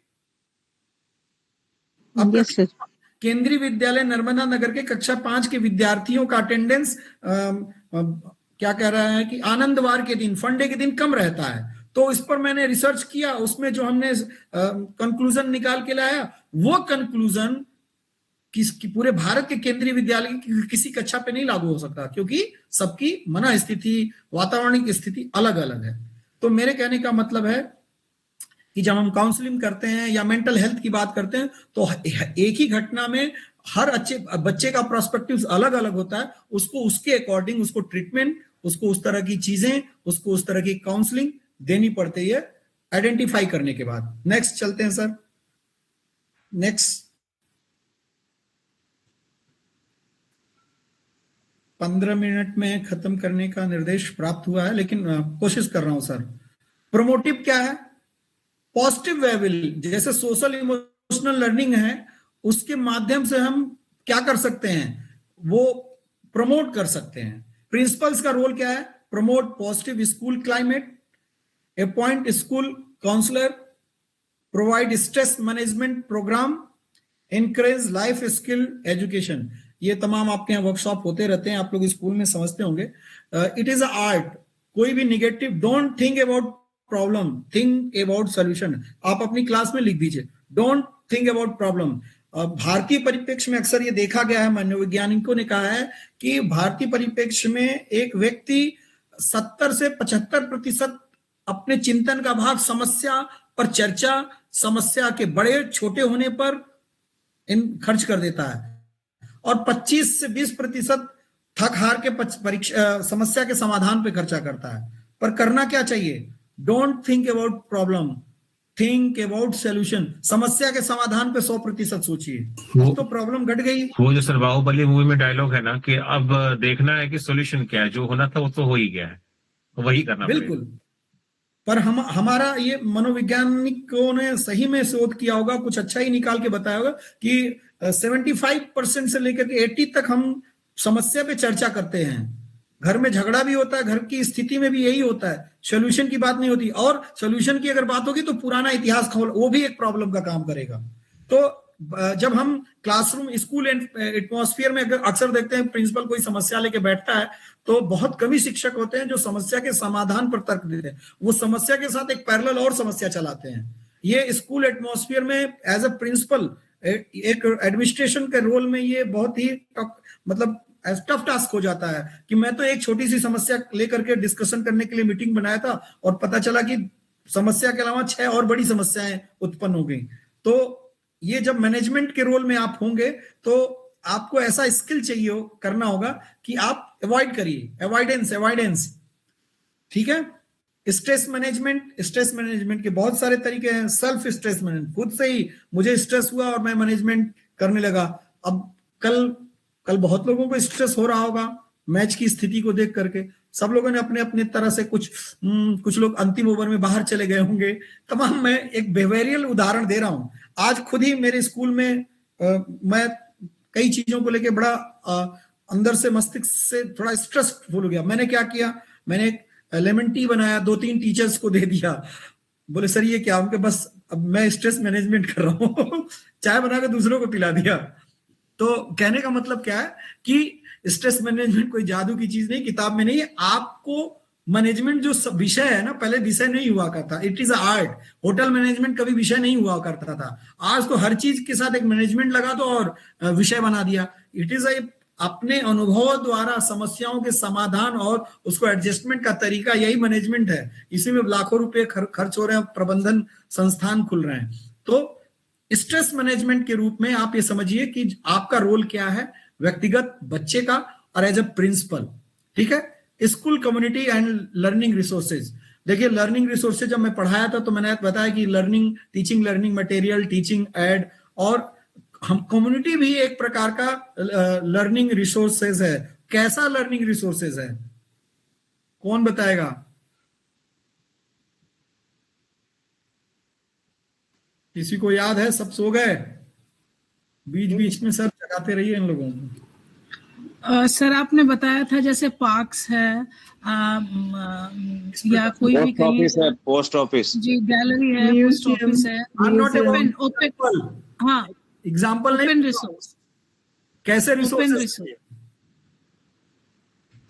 केंद्रीय विद्यालय नर्मदा नगर के कक्षा 5 के विद्यार्थियों का अटेंडेंस क्या कह रहा है कि आनंदवार के दिन, फंडे के दिन कम रहता है। तो इस पर मैंने रिसर्च किया, उसमें जो हमने कंक्लूजन निकाल के लाया, वो कंक्लूजन कि पूरे भारत के केंद्रीय विद्यालय की किसी कक्षा पे नहीं लागू हो सकता, क्योंकि सबकी मन स्थिति, वातावरणिक स्थिति अलग अलग है। तो मेरे कहने का मतलब है कि जब हम काउंसलिंग करते हैं या मेंटल हेल्थ की बात करते हैं तो एक ही घटना में हर बच्चे का पर्सपेक्टिव अलग अलग होता है, उसको उसके अकॉर्डिंग उसको ट्रीटमेंट, उसको उस तरह की चीजें, उसको उस तरह की काउंसलिंग देनी पड़ती है आइडेंटिफाई करने के बाद। नेक्स्ट चलते हैं सर। नेक्स्ट 15 मिनट में खत्म करने का निर्देश प्राप्त हुआ है, लेकिन कोशिश कर रहा हूं सर। प्रोमोटिव क्या है? पॉजिटिव वेबिल, जैसे सोशल इमोशनल लर्निंग है, उसके माध्यम से हम क्या कर सकते हैं, वो प्रमोट कर सकते हैं। प्रिंसिपल्स का रोल क्या है? Promote positive school climate, appoint school counsellor, provide stress management programme, encourage life skill education. ये तमाम आपके यहाँ वर्कशॉप होते रहते हैं, आप लोग स्कूल में समझते होंगे। It is a art. कोई भी negative, don't think about problem, think about solution. आप अपनी क्लास में लिख दीजिए, डोंट थिंक अबाउट प्रॉब्लम। भारतीय परिप्रेक्ष्य में अक्सर ये देखा गया है, मनोवैज्ञानिकों ने कहा है कि भारतीय परिप्रेक्ष्य में एक व्यक्ति 70 से 75% अपने चिंतन का भाग समस्या पर चर्चा, समस्या के बड़े छोटे होने पर खर्च कर देता है, और 25 से 20% थक हार के समस्या के समाधान पे खर्चा करता है। पर करना क्या चाहिए? Don't think about problem, think about solution. समस्या के समाधान पे 100% सोचिए, तो प्रॉब्लम घट गई। वो जो सर बाहुबली मूवी में डायलॉग है ना कि अब देखना है कि सोल्यूशन क्या है, जो होना था वो तो हो ही गया है, वही करना बिल्कुल। पर हमारा ये मनोवैज्ञानिकों ने सही में शोध किया होगा, कुछ अच्छा ही निकाल के बताया होगा कि 75% से लेकर के 80 तक हम समस्या पे चर्चा करते हैं। घर में झगड़ा भी होता है, घर की स्थिति में भी यही होता है, सोल्यूशन की बात नहीं होती। और सोल्यूशन की अगर बात होगी तो पुराना इतिहास खोल, वो भी एक प्रॉब्लम का काम करेगा। तो जब हम क्लासरूम, स्कूल एटमॉस्फेयर में अक्सर देखते हैं प्रिंसिपल कोई समस्या लेके बैठता है तो बहुत कम ही शिक्षक होते हैं जो समस्या के समाधान पर तर्क देते हैं, वो समस्या के साथ एक पैरेलल और समस्या चलाते हैं। ये स्कूल एटमॉस्फेयर में एज अ प्रिंसिपल एक एडमिनिस्ट्रेशन के रोल में ये बहुत ही मतलब टफ टास्क हो जाता है कि मैं तो एक छोटी सी समस्या लेकर के डिस्कशन करने के लिए मीटिंग बनाया था और पता चला कि समस्या के अलावा 6 और बड़ी समस्याएं उत्पन्न हो गई। तो ये जब मैनेजमेंट के रोल में आप होंगे तो आपको ऐसा स्किल चाहिए करना होगा कि आप अवॉइड करिए, अवॉइडेंस, ठीक है। स्ट्रेस मैनेजमेंट के बहुत सारे तरीके हैं। सेल्फ स्ट्रेस मैनेजमेंट, खुद से ही मुझे स्ट्रेस हुआ और मैं मैनेजमेंट करने लगा। अब कल बहुत लोगों को स्ट्रेस हो रहा होगा मैच की स्थिति को देख करके। सब लोगों ने अपने अपने तरह से कुछ लोग अंतिम ओवर में बाहर चले गए होंगे। तमाम मैं एक बिहेवियरल उदाहरण दे रहा हूं। आज खुद ही मेरे स्कूल में मैं कई चीजों को लेके बड़ा अंदर से मस्तिष्क से थोड़ा स्ट्रेसफुल हो गया। मैंने क्या किया, मैंने एक लेमन टी बनाया, 2-3 टीचर्स को दे दिया। बोले सर ये क्या? उनके बस अब मैं स्ट्रेस मैनेजमेंट कर रहा हूँ चाय बना के दूसरों को पिला दिया। तो कहने का मतलब क्या है कि स्ट्रेस मैनेजमेंट कोई जादू की चीज नहीं, किताब में नहीं है। आपको मैनेजमेंट जो विषय है ना, पहले विषय नहीं हुआ करता, it is art. Hotel management कभी विषय नहीं हुआ करता था। आज तो हर चीज के साथ एक मैनेजमेंट लगा दो और विषय बना दिया। इट इज अपने अनुभव द्वारा समस्याओं के समाधान और उसको एडजस्टमेंट का तरीका, यही मैनेजमेंट है। इसी में लाखों रुपए खर्च हो रहे हैं, प्रबंधन संस्थान खुल रहे हैं। तो स्ट्रेस मैनेजमेंट के रूप में आप ये समझिए कि आपका रोल क्या है, व्यक्तिगत बच्चे का और एज ए प्रिंसिपल, ठीक है। School community and learning resources. देखिए लर्निंग रिसोर्सेज जब मैं पढ़ाया था तो मैंने बताया कि teaching learning material, teaching add, और हम कम्युनिटी भी एक प्रकार का लर्निंग रिसोर्सेज है। कैसा लर्निंग रिसोर्सेज है, कौन बताएगा? किसी को याद है? सब सो गए? बीच बीच में सर जगाते रहिए इन लोगों को। सर आपने बताया था जैसे पार्क्स है या कोई भी कहीं पोस्ट ऑफिस जी, गैलरी है, पोस्ट ऑफिस है, ओपन, हाँ एग्जाम्पल नहीं, रिसोर्स। कैसे resource?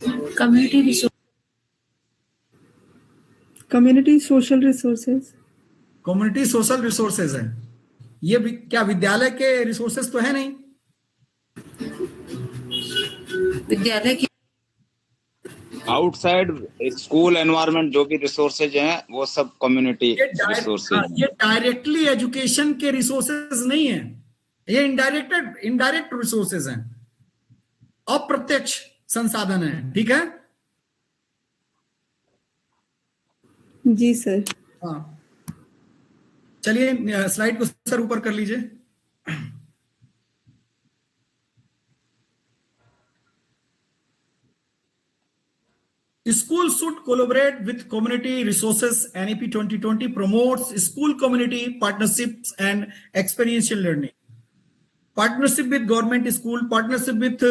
Community resource, community social resources, community social resources है। ये क्या विद्यालय के रिसोर्सेज तो है नहीं? विद्यालय की आउटसाइड स्कूल एनवायरनमेंट जो भी रिसोर्सेज हैं वो सब कम्युनिटी रिसोर्सेज। ये डायरेक्टली एजुकेशन के रिसोर्सेज नहीं है, ये इनडायरेक्ट रिसोर्सेज हैं, अप्रत्यक्ष संसाधन है, ठीक है। जी सर। हाँ चलिए स्लाइड को सर ऊपर कर लीजिए। School should collaborate with community resources. NEP 2020 promotes school community partnerships and experiential learning. Partnership with government school, partnership with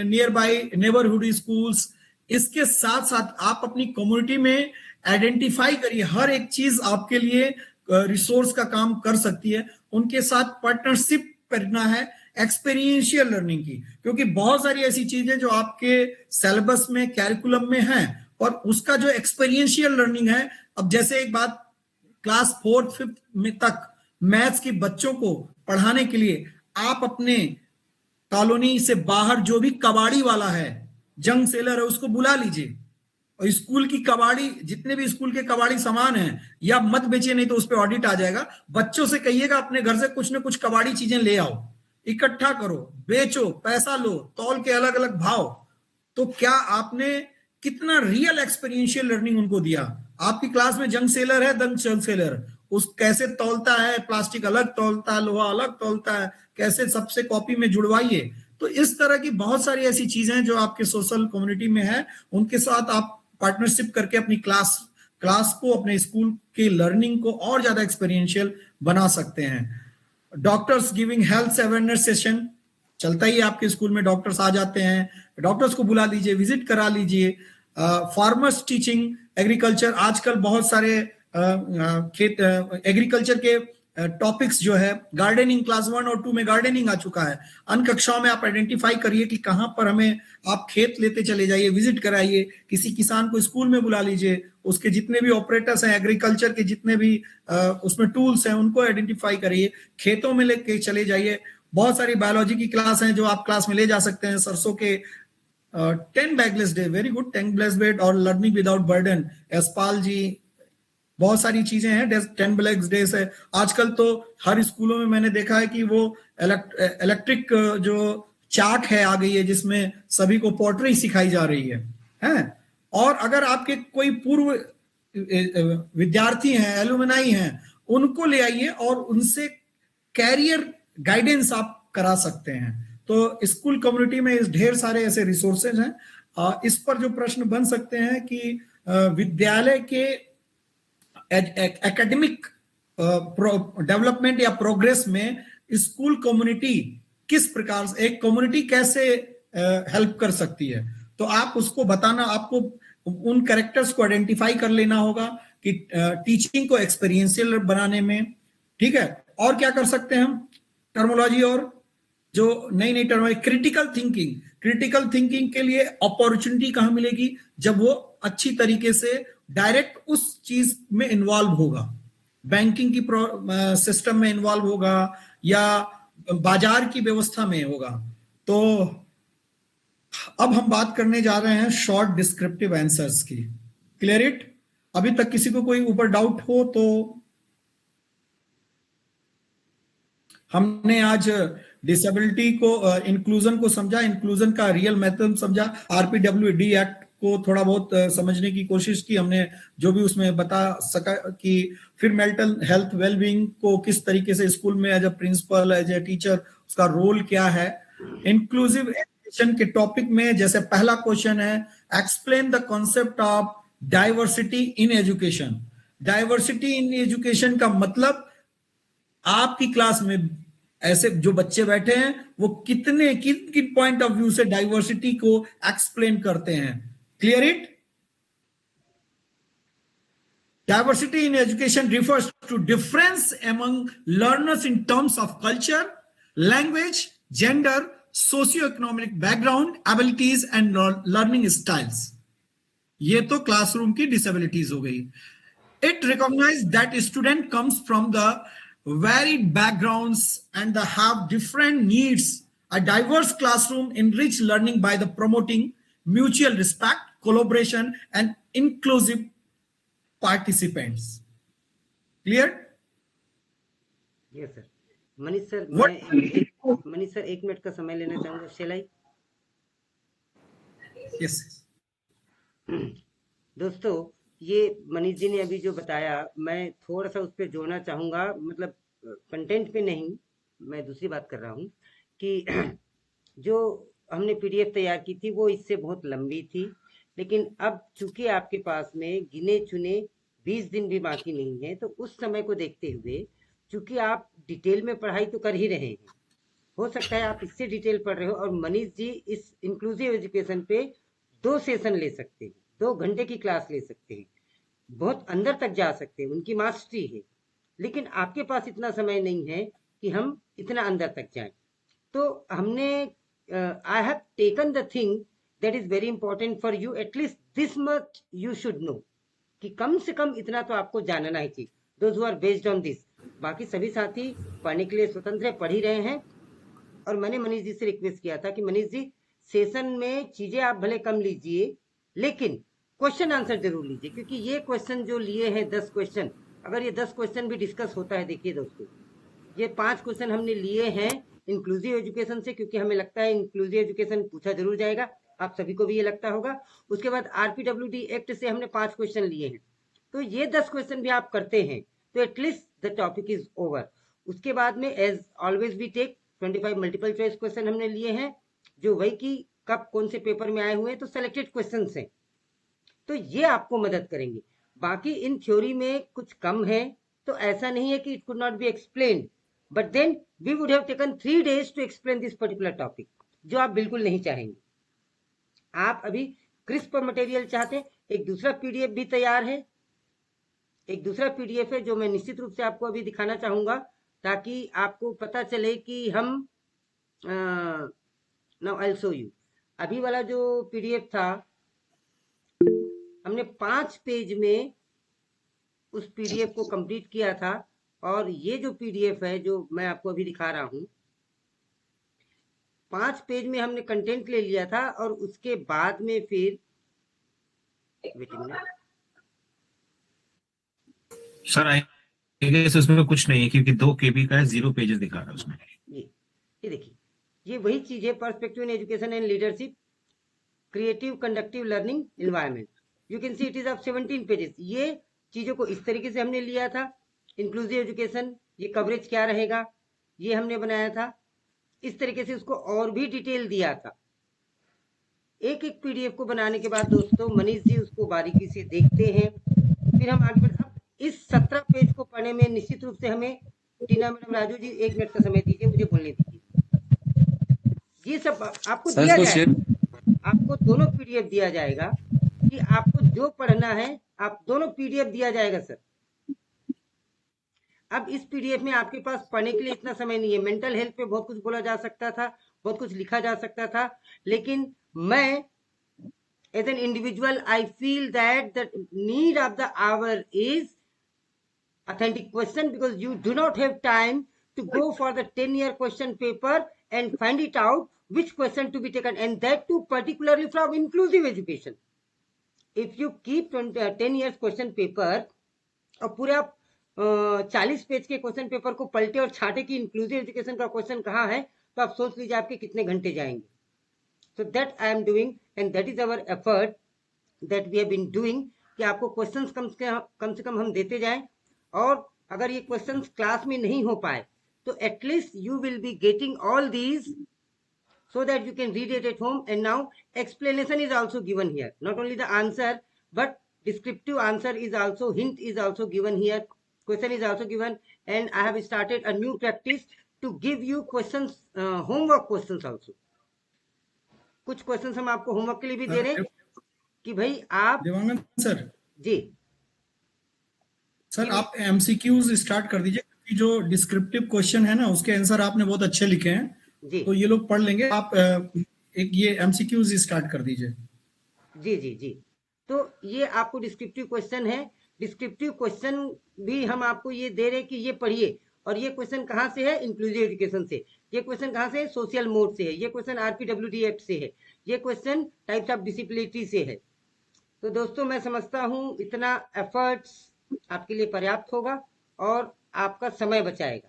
nearby neighborhood schools. इसके साथ साथ आप अपनी कम्युनिटी में आइडेंटिफाई करिए हर एक चीज आपके लिए रिसोर्स का काम कर सकती है। उनके साथ पार्टनरशिप करना है एक्सपीरियंशियल लर्निंग की, क्योंकि बहुत सारी ऐसी चीजें जो आपके सिलेबस में, कैरिकुलम में हैं, और उसका जो एक्सपीरियंशियल लर्निंग है। अब जैसे एक बात, क्लास 4th-5th में तक मैथ्स के बच्चों को पढ़ाने के लिए आप अपने कॉलोनी से बाहर जो भी कबाड़ी वाला है, जंग सेलर है, उसको बुला लीजिए और स्कूल की कबाड़ी, जितने भी स्कूल के कबाड़ी सामान हैं, या मत बेचिए, नहीं तो उस पर ऑडिट आ जाएगा। बच्चों से कहिएगा अपने घर से कुछ ना कुछ कबाड़ी चीजें ले आओ, इकट्ठा करो, बेचो, पैसा लो, तौल के अलग अलग भाव। तो क्या आपने कितना रियल एक्सपीरियंशियल लर्निंग उनको दिया? आपकी क्लास में जंग सेलर है, जंग सेलर उस कैसे तौलता है, प्लास्टिक अलग तौलता है, लोहा अलग तौलता है, कैसे सबसे कॉपी में जुड़वाइए। तो इस तरह की बहुत सारी ऐसी चीजें जो आपके सोशल कम्युनिटी में है, उनके साथ आप पार्टनरशिप करके अपनी क्लास को, अपने स्कूल के लर्निंग को और ज्यादा एक्सपीरियंशियल बना सकते हैं। Doctors giving health awareness session चलता ही, आपके स्कूल में डॉक्टर्स आ जाते हैं, डॉक्टर्स को बुला लीजिए, विजिट करा लीजिए। फार्मर्स टीचिंग एग्रीकल्चर, आजकल बहुत सारे खेत एग्रीकल्चर के टॉपिक्स जो है, गार्डनिंग क्लास 1 और 2 में गार्डनिंग आ चुका है। अन्य कक्षाओं में आप आइडेंटिफाई करिए कि कहां पर हमें, आप खेत लेते चले जाइए, विजिट कराइए, किसी किसान को स्कूल में बुला लीजिए, उसके जितने भी ऑपरेटर्स हैं एग्रीकल्चर के, जितने भी उसमें टूल्स हैं, उनको आइडेंटिफाई करिए, खेतों में लेके चले जाइए। बहुत सारी बायोलॉजी की क्लास हैं जो आप क्लास में ले जा सकते हैं। सरसों के 10 bagless day, very good, 10 bagless day और लर्निंग विदाउट बर्डन, यशपाल जी, बहुत सारी चीजें हैं। 10 ब्लैक डेज है। आजकल तो हर स्कूलों में मैंने देखा है कि वो इलेक्ट्रिक जो चाक है आ गई है, जिसमें सभी को पोर्ट्री सिखाई जा रही है। और अगर आपके कोई पूर्व विद्यार्थी हैं, एलुमनाई हैं, उनको ले आइए और उनसे कैरियर गाइडेंस आप करा सकते हैं। तो स्कूल कम्युनिटी में ढेर सारे ऐसे रिसोर्सेज हैं। इस पर जो प्रश्न बन सकते हैं कि विद्यालय के एकेडमिक डेवलपमेंट या प्रोग्रेस में स्कूल कम्युनिटी किस प्रकार से, एक कम्युनिटी कैसे हेल्प कर सकती है, तो आप उसको बताना, आपको उन कैरेक्टर्स को आइडेंटिफाई कर लेना होगा कि टीचिंग को एक्सपीरियंशियल बनाने में, ठीक है। और क्या कर सकते हैं हम, टर्मोलॉजी और जो नई नई टर्म, क्रिटिकल थिंकिंग के लिए अपॉर्चुनिटी कहां मिलेगी, जब वो अच्छी तरीके से डायरेक्ट उस चीज में इन्वॉल्व होगा, बैंकिंग की सिस्टम में इन्वॉल्व होगा या बाजार की व्यवस्था में होगा। तो अब हम बात करने जा रहे हैं शॉर्ट डिस्क्रिप्टिव आंसर्स की। Clear it? अभी तक किसी को कोई ऊपर डाउट हो तो। हमने आज डिसेबिलिटी को, इंक्लूजन को समझा, इंक्लूजन का रियल मेथड समझा, आरपीडब्ल्यूडी एक्ट को थोड़ा बहुत समझने की कोशिश की हमने, जो भी उसमें बता सका कि फिर मेंटल हेल्थ वेलबींग को किस तरीके से स्कूल में as a principal, as a teacher, उसका रोल क्या है। इंक्लूसिव एजुकेशन के टॉपिक में जैसे पहला क्वेश्चन है, explain the concept of diversity in education. Diversity in education का मतलब, आपकी क्लास में ऐसे जो बच्चे बैठे हैं वो कितने किन पॉइंट ऑफ व्यू से डाइवर्सिटी को एक्सप्लेन करते हैं। Clear it? Diversity in education refers to difference among learners in terms of culture, language, gender, socio-economic background, abilities and learning styles. ये तो क्लासरूम की डिसेबिलिटीज हो गई। It recognizes that student comes from the varied backgrounds and they have different needs. A diverse classroom enrich learning by the promoting mutual respect, collaboration and inclusive participants. Clear? Yes sir. Manish sir, Manish sir 1 minute का समय लेना चाहूंगा। Shall I? Yes. दोस्तों, ये मनीष जी ने अभी जो बताया, मैं थोड़ा सा उस पर जोड़ना चाहूंगा, मतलब कंटेंट पे नहीं, मैं दूसरी बात कर रहा हूँ कि जो हमने पीडीएफ तैयार की थी वो इससे बहुत लंबी थी, लेकिन अब चूंकि आपके पास में गिने चुने 20 दिन भी बाकी नहीं है, तो उस समय को देखते हुए, चूंकि आप डिटेल में पढ़ाई तो कर ही रहे हैं, हो सकता है आप इससे डिटेल पढ़ रहे हो, और मनीष जी इस इंक्लूसिव एजुकेशन पे 2 सेशन ले सकते हैं, 2 घंटे की क्लास ले सकते हैं, बहुत अंदर तक जा सकते हैं, उनकी मास्टरी है। लेकिन आपके पास इतना समय नहीं है कि हम इतना अंदर तक जाएं। तो हमने I have taken the thing that is very important for you, at least this much you should know, कि कम से कम इतना तो आपको जानना ही चाहिए। Those who are based on this, बाकी सभी साथी पढ़ने के लिए स्वतंत्र है, पढ़ ही रहे हैं। और मैंने मनीष जी से रिक्वेस्ट किया था कि मनीष जी, सेशन में चीजें आप भले कम लीजिए, लेकिन क्वेश्चन आंसर जरूर लीजिए, क्योंकि ये क्वेश्चन जो लिए हैं 10 क्वेश्चन, अगर ये 10 क्वेश्चन भी डिस्कस होता है, देखिए दोस्तों, ये 5 क्वेश्चन हमने लिए हैं इंक्लूसिव एजुकेशन से, क्योंकि हमें लगता है इंक्लूसिव एजुकेशन पूछा जरूर जाएगा, आप सभी को भी ये लगता होगा। उसके बाद आरपीडब्ल्यूडी एक्ट से हमने 5 क्वेश्चन लिए हैं, तो ये 10 क्वेश्चन भी आप करते हैं तो at least the topic is over. उसके बाद में as always we take 25 multiple choice question हमने लिए हैं, जो वही की कब कौन से पेपर में आए हुए हैं, तो सेलेक्टेड क्वेश्चन हैं, तो ये आपको मदद करेंगे। बाकी इन थ्योरी में कुछ कम है, तो ऐसा नहीं है कि it could not be explain, but then we would have taken 3 days to explain this particular topic, जो आप बिल्कुल नहीं चाहेंगे। आप अभी क्रिस्प मटेरियल चाहते हैं, एक दूसरा पीडीएफ भी तैयार है, एक दूसरा पीडीएफ है जो मैं निश्चित रूप से आपको अभी दिखाना चाहूंगा ताकि आपको पता चले कि हम now I will show you. अभी वाला जो पीडीएफ था हमने 5 पेज में उस पीडीएफ को कंप्लीट किया था, और ये जो पीडीएफ है जो मैं आपको अभी दिखा रहा हूं 5 पेज में हमने कंटेंट ले लिया था, और उसके बाद में फिर सर आई गेस उसमें कुछ नहीं है क्योंकि 2 KB का है, 0 पेजेस दिखा रहा है उसमें। ये देखिए, ये वही चीज है, perspective in education and leadership, creative conductive learning environment. You can see it is of 17 pages. ये चीजों को इस तरीके से हमने लिया था। इंक्लूसिव एजुकेशन, ये कवरेज क्या रहेगा, ये हमने बनाया था। इस तरीके से उसको और भी डिटेल दिया था। एक एक पीडीएफ को बनाने के बाद दोस्तों मनीष जी उसको बारीकी से देखते हैं, फिर हम आगे बढ़ते। इस 17 पेज को पढ़ने में निश्चित रूप से हमें, टीना मैडम, राजू जी 1 मिनट का समय दीजिए, मुझे बोलने दीजिए। ये सब आपको दिया जाएगा, आपको दोनों पीडीएफ दिया जाएगा कि आपको जो पढ़ना है, आप दोनों पीडीएफ दिया जाएगा सर। अब इस पीडीएफ में आपके पास पढ़ने के लिए इतना समय नहीं है। मेंटल हेल्थ पे बहुत कुछ बोला जा सकता था, बहुत कुछ लिखा जा सकता था, लेकिन मैं as an individual I feel that the need of the hour is authentic question, because you do not have time to go for the 10-year question paper and find it out which question to be taken, and that too particularly from inclusive education. If you keep 10 years question paper और पूरे आप 40 page के question paper को पलटे और छाटे कि inclusive education का क्वेश्चन कहाँ है, तो आप सोच लीजिए आपके कितने घंटे जाएंगे। So that I am doing, and that is our effort that we have been doing, कि आपको क्वेश्चंस कम से कम हम देते जाएं, और अगर ये क्वेश्चंस क्लास में नहीं हो पाए तो at least you will be getting all these so that you can read it at home. And now explanation is also given here, not only the answer but descriptive answer is also, hint is also given here, question is also given, and I have started a new practice to give you questions, homework questions also. कुछ questions हम आपको homework के लिए भी दे रहे हैं कि भाई आप देवांगन सर जी सर आप एमसीक्यूज स्टार्ट कर दीजिए, क्योंकि जो डिस्क्रिप्टिव क्वेश्चन है ना उसके आंसर आपने बहुत अच्छे लिखे हैं जी, तो ये लोग पढ़ लेंगे। आप एक ये एमसीक्यूज स्टार्ट कर दीजिए। जी जी जी। तो ये आपको डिस्क्रिप्टिव क्वेश्चन है। डिस्क्रिप्टिव क्वेश्चन भी हम आपको ये दे रहे हैं कि ये पढ़िए, और ये क्वेश्चन कहाँ से है, इंक्लूसिव एजुकेशन से। ये क्वेश्चन कहाँ से है, सोशल मोड से है। ये क्वेश्चन आरपीडब्ल्यूडी एक्ट से है। ये क्वेश्चन टाइप्स ऑफ डिसेबिलिटी से है। तो दोस्तों मैं समझता हूँ इतना एफर्ट्स आपके लिए पर्याप्त होगा और आपका समय बचाएगा।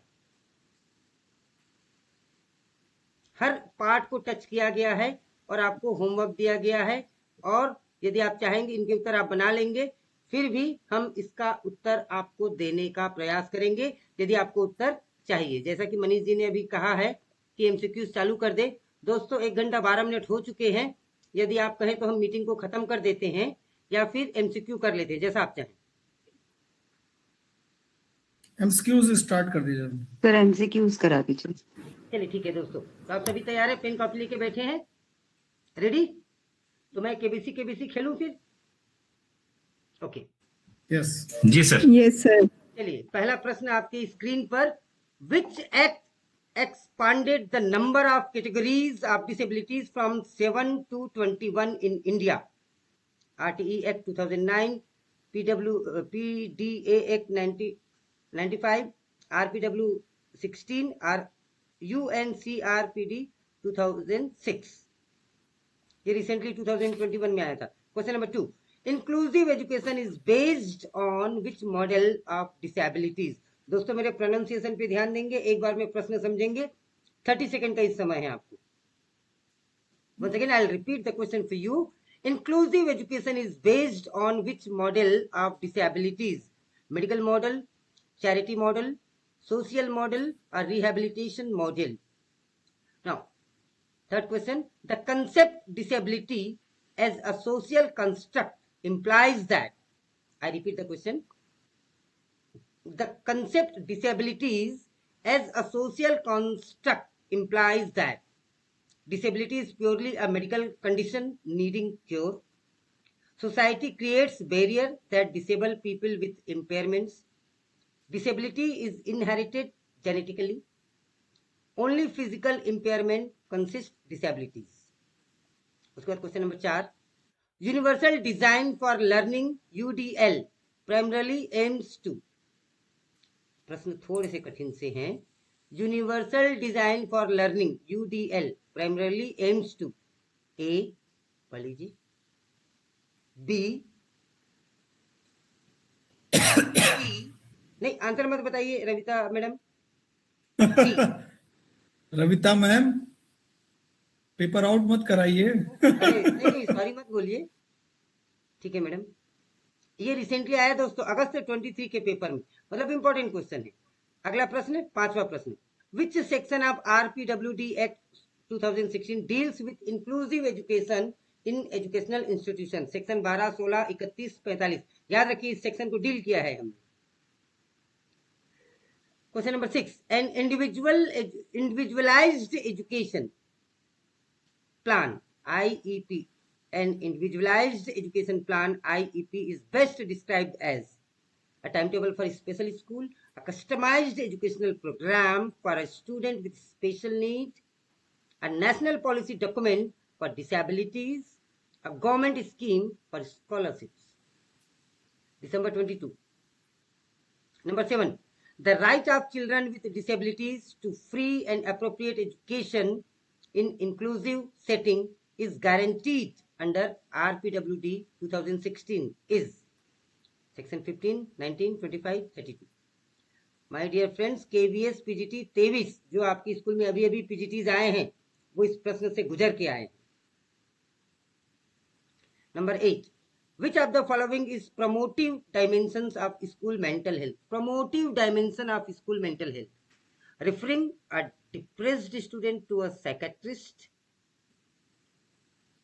हर पार्ट को टच किया गया है और आपको होमवर्क दिया गया है, और यदि आप चाहेंगे इनके उत्तर आप बना लेंगे, फिर भी हम इसका उत्तर आपको देने का प्रयास करेंगे यदि आपको उत्तर चाहिए। जैसा कि मनीष जी ने अभी कहा है कि एमसीक्यूज चालू कर दे। दोस्तों 1 घंटा 12 मिनट हो चुके हैं। यदि आप कहें तो हम मीटिंग को खत्म कर देते हैं या फिर एमसीक्यू कर लेते हैं, जैसा आप चाहें। एमसीक्यूज स्टार्ट कर दीजिए सर, एमसीक्यूज करा दीजिए। चलिए ठीक है दोस्तों, तो आप सभी तैयार है, पेन कॉपी लेके बैठे हैं, रेडी? तो मैं केबीसी खेलूं फिर? ओके यस जी सर। Yes sir. चलिए पहला प्रश्न आपकी स्क्रीन पर, which act expanded the number of categories of disabilities from 7 to 21 in India? RTE Act 2009, PDA Act 95, RPW 16, or UNCRPD 2006। ये रिसेंटली 2021 में आया था। Question number 2, inclusive education is based on which model of disabilities? दोस्तों मेरे pronunciation पे ध्यान देंगे, एक बार में प्रश्न समझेंगे। 30 सेकंड का इस समय है आपको। Once again, I'll repeat the question for you. Inclusive education is based on which model of disabilities? Medical model, charity model, social model, or rehabilitation model? Now, third question, the concept disability as a social construct implies that, I repeat the question, the concept disabilities as a social construct implies that disability is purely a medical condition needing cure. Society creates barrier that disable people with impairments. Disability is inherited genetically. Only physical impairment consists disabilities. उसके बाद question number 4, universal design for learning UDL primarily aims to, प्रश्न थोड़े से कठिन से हैं, universal design for learning UDL primarily aims to, A पढ़ लीजिए, बी नहीं आंसर मत बताइए Ravita madam, Ravita ma'am paper out मत कराइए। नहीं सॉरी मत बोलिए, ठीक है मैडम। ये रिसेंटली आया दोस्तों अगस्त 23 के पेपर में, मतलब इंपॉर्टेंट क्वेश्चन है। अगला प्रश्न, 5वां प्रश्न, which section of RPWD act 2016 deals with inclusive education in educational institution, section 12, 16, 31, 45, याद रखिए इस सेक्शन को डील किया है हमने। Question number 6, an individualized education plan IEP, an individualized education plan IEP is best described as a timetable for a special school, a customized educational program for a student with special need, a national policy document for disabilities, a government scheme for scholarships. December 22. Number 7, the right of children with disabilities to free and appropriate education in inclusive setting is guaranteed under RPWD 2016 is section 15, 19, 25, 32. My dear friends, KVS PGT 23 जो आपकी school में अभी अभी PGTs आए हैं वो इस प्रश्न से गुजर के आए। Number 8, which of the following is promotive dimensions of school mental health? Promotive dimension of school mental health: referring a depressed student to a psychiatrist,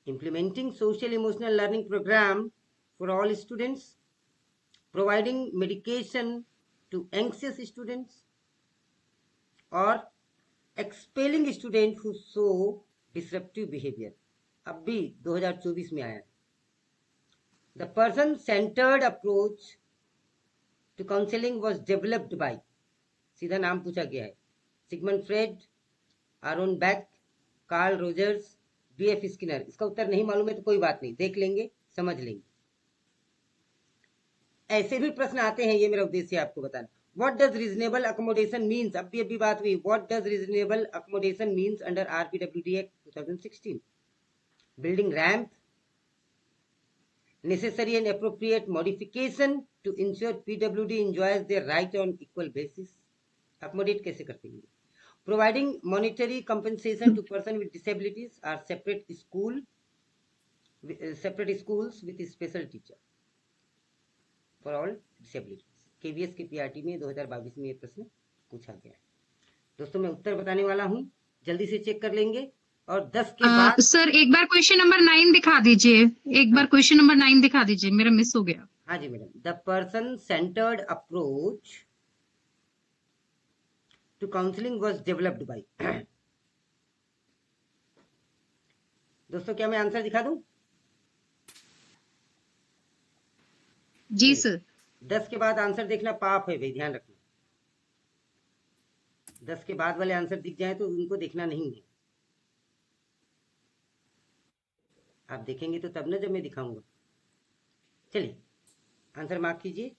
implementing social emotional learning program for all students, providing medication to anxious students, or expelling students who show disruptive behavior. अब भी 2024 में आया। The person-centered approach to counseling was developed by, सीधा नाम पूछा गया है, Sigmund Freud, Aaron Beck, Carl Rogers, BF Skinner. इसका उत्तर नहीं मालूम है तो कोई बात नहीं, देख लेंगे, समझ लेंगे। ऐसे भी प्रश्न आते हैं, ये मेरा उद्देश्य है आपको बताना। What does reasonable accommodation means? अभी बात हुई, What does reasonable accommodation means under RPWD Act 2016? Building ramp, necessary and appropriate modification to ensure PWD enjoys their right on equal basis. Accommodate कैसे करते हैं? Providing monetary compensation to person with disabilities or separate schools with special teacher for all disabilities. KVS के PRT में 2022 में ये प्रश्न पूछा गया है। दोस्तों मैं उत्तर बताने वाला हूँ, जल्दी से चेक कर लेंगे। और 10 के बाद सर एक बार क्वेश्चन नंबर 9 दिखा दीजिए, एक बार क्वेश्चन नंबर 9 दिखा दीजिए, मेरा मिस हो गया। हाँ जी madam, the person centred approach to counseling was developed by दोस्तों क्या मैं आंसर दिखा दूं? जी सर। 10 के बाद आंसर देखना पाप है भाई, ध्यान रखना। 10 के बाद वाले आंसर दिख जाए तो उनको देखना नहीं है। आप देखेंगे तो तब ना जब मैं दिखाऊंगा। चलिए आंसर मार्क कीजिए।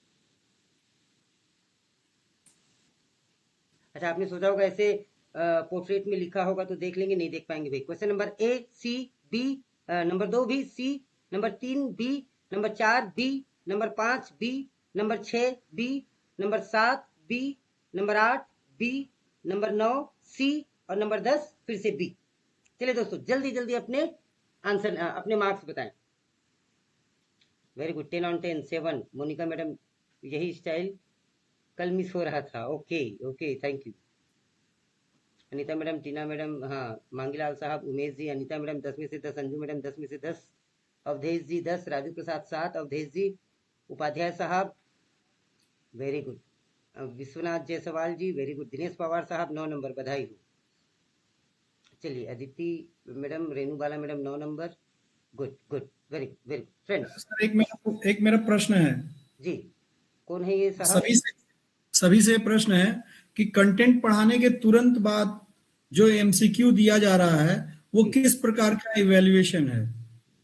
अच्छा आपने सोचा होगा ऐसे पोर्ट्रेट में लिखा होगा तो देख लेंगे, नहीं देख पाएंगे भाई। Question number A, C, B, number 2 भी C, number 3 B, number 4 B, number 5 B, number 6 B, number 7 B, number 8 B, number 9 C और नंबर 10 फिर से B। चलिए दोस्तों जल्दी जल्दी अपने आंसर अपने मार्क्स बताएं। Very good, 10 on 10, 7। Monika madam यही स्टाइल कल मिस हो रहा था। Okay okay, thank you. Anita madam, Tina madam, हाँ, मांगीलाल साहब, उमेश जी, अनीता मैडम 10 में से 10, अंजू मैडम 10 में से 10, अवधेश जी 10, राजू प्रसाद 7, अवधेश जी, उपाध्याय साहब very good, Vishwanath Jaiswal ji very good, Dinesh Pawar साहब 9 नंबर, बधाई हो। चलिए Aditi madam, Renu Bala madam 9 number, good good. Very very friends. Sir एक मेरा प्रश्न है जी, कौन है ये साहब? सभी से प्रश्न है कि कंटेंट पढ़ाने के तुरंत बाद जो एमसीक्यू दिया जा रहा है वो किस प्रकार का इवैल्यूएशन है?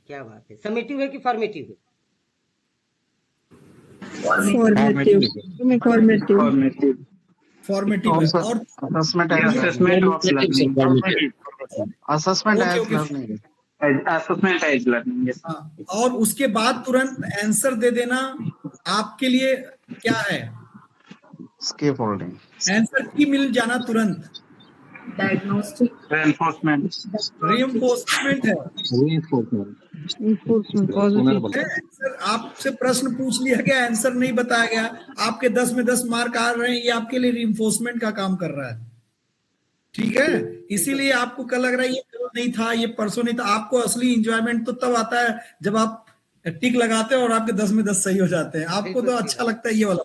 क्या बात है, समेटिव है कि फॉर्मेटिव है? फॉर्मेटिव है। और असेसमेंट एज लर्निंग। और उसके बाद तुरंत आंसर दे देना आपके लिए क्या है? स्केप होल्डिंग, आंसर की मिल जाना तुरंत डायग्नोस्टिक, रीइंफोर्समेंट है। सर आपसे प्रश्न पूछ लिया गया, आंसर नहीं बताया गया, आपके 10 में 10 मार्क आ रहे हैं, ये आपके लिए रीइंफोर्समेंट का काम कर रहा है। ठीक है, इसीलिए आपको कल लग रहा है ये कल नहीं था, ये परसों नहीं था। आपको असली एंजॉयमेंट तो तब आता है जब आप टिक लगाते हैं और आपके 10 में 10 सही हो जाते हैं। आपको तो अच्छा लगता है ये वाला।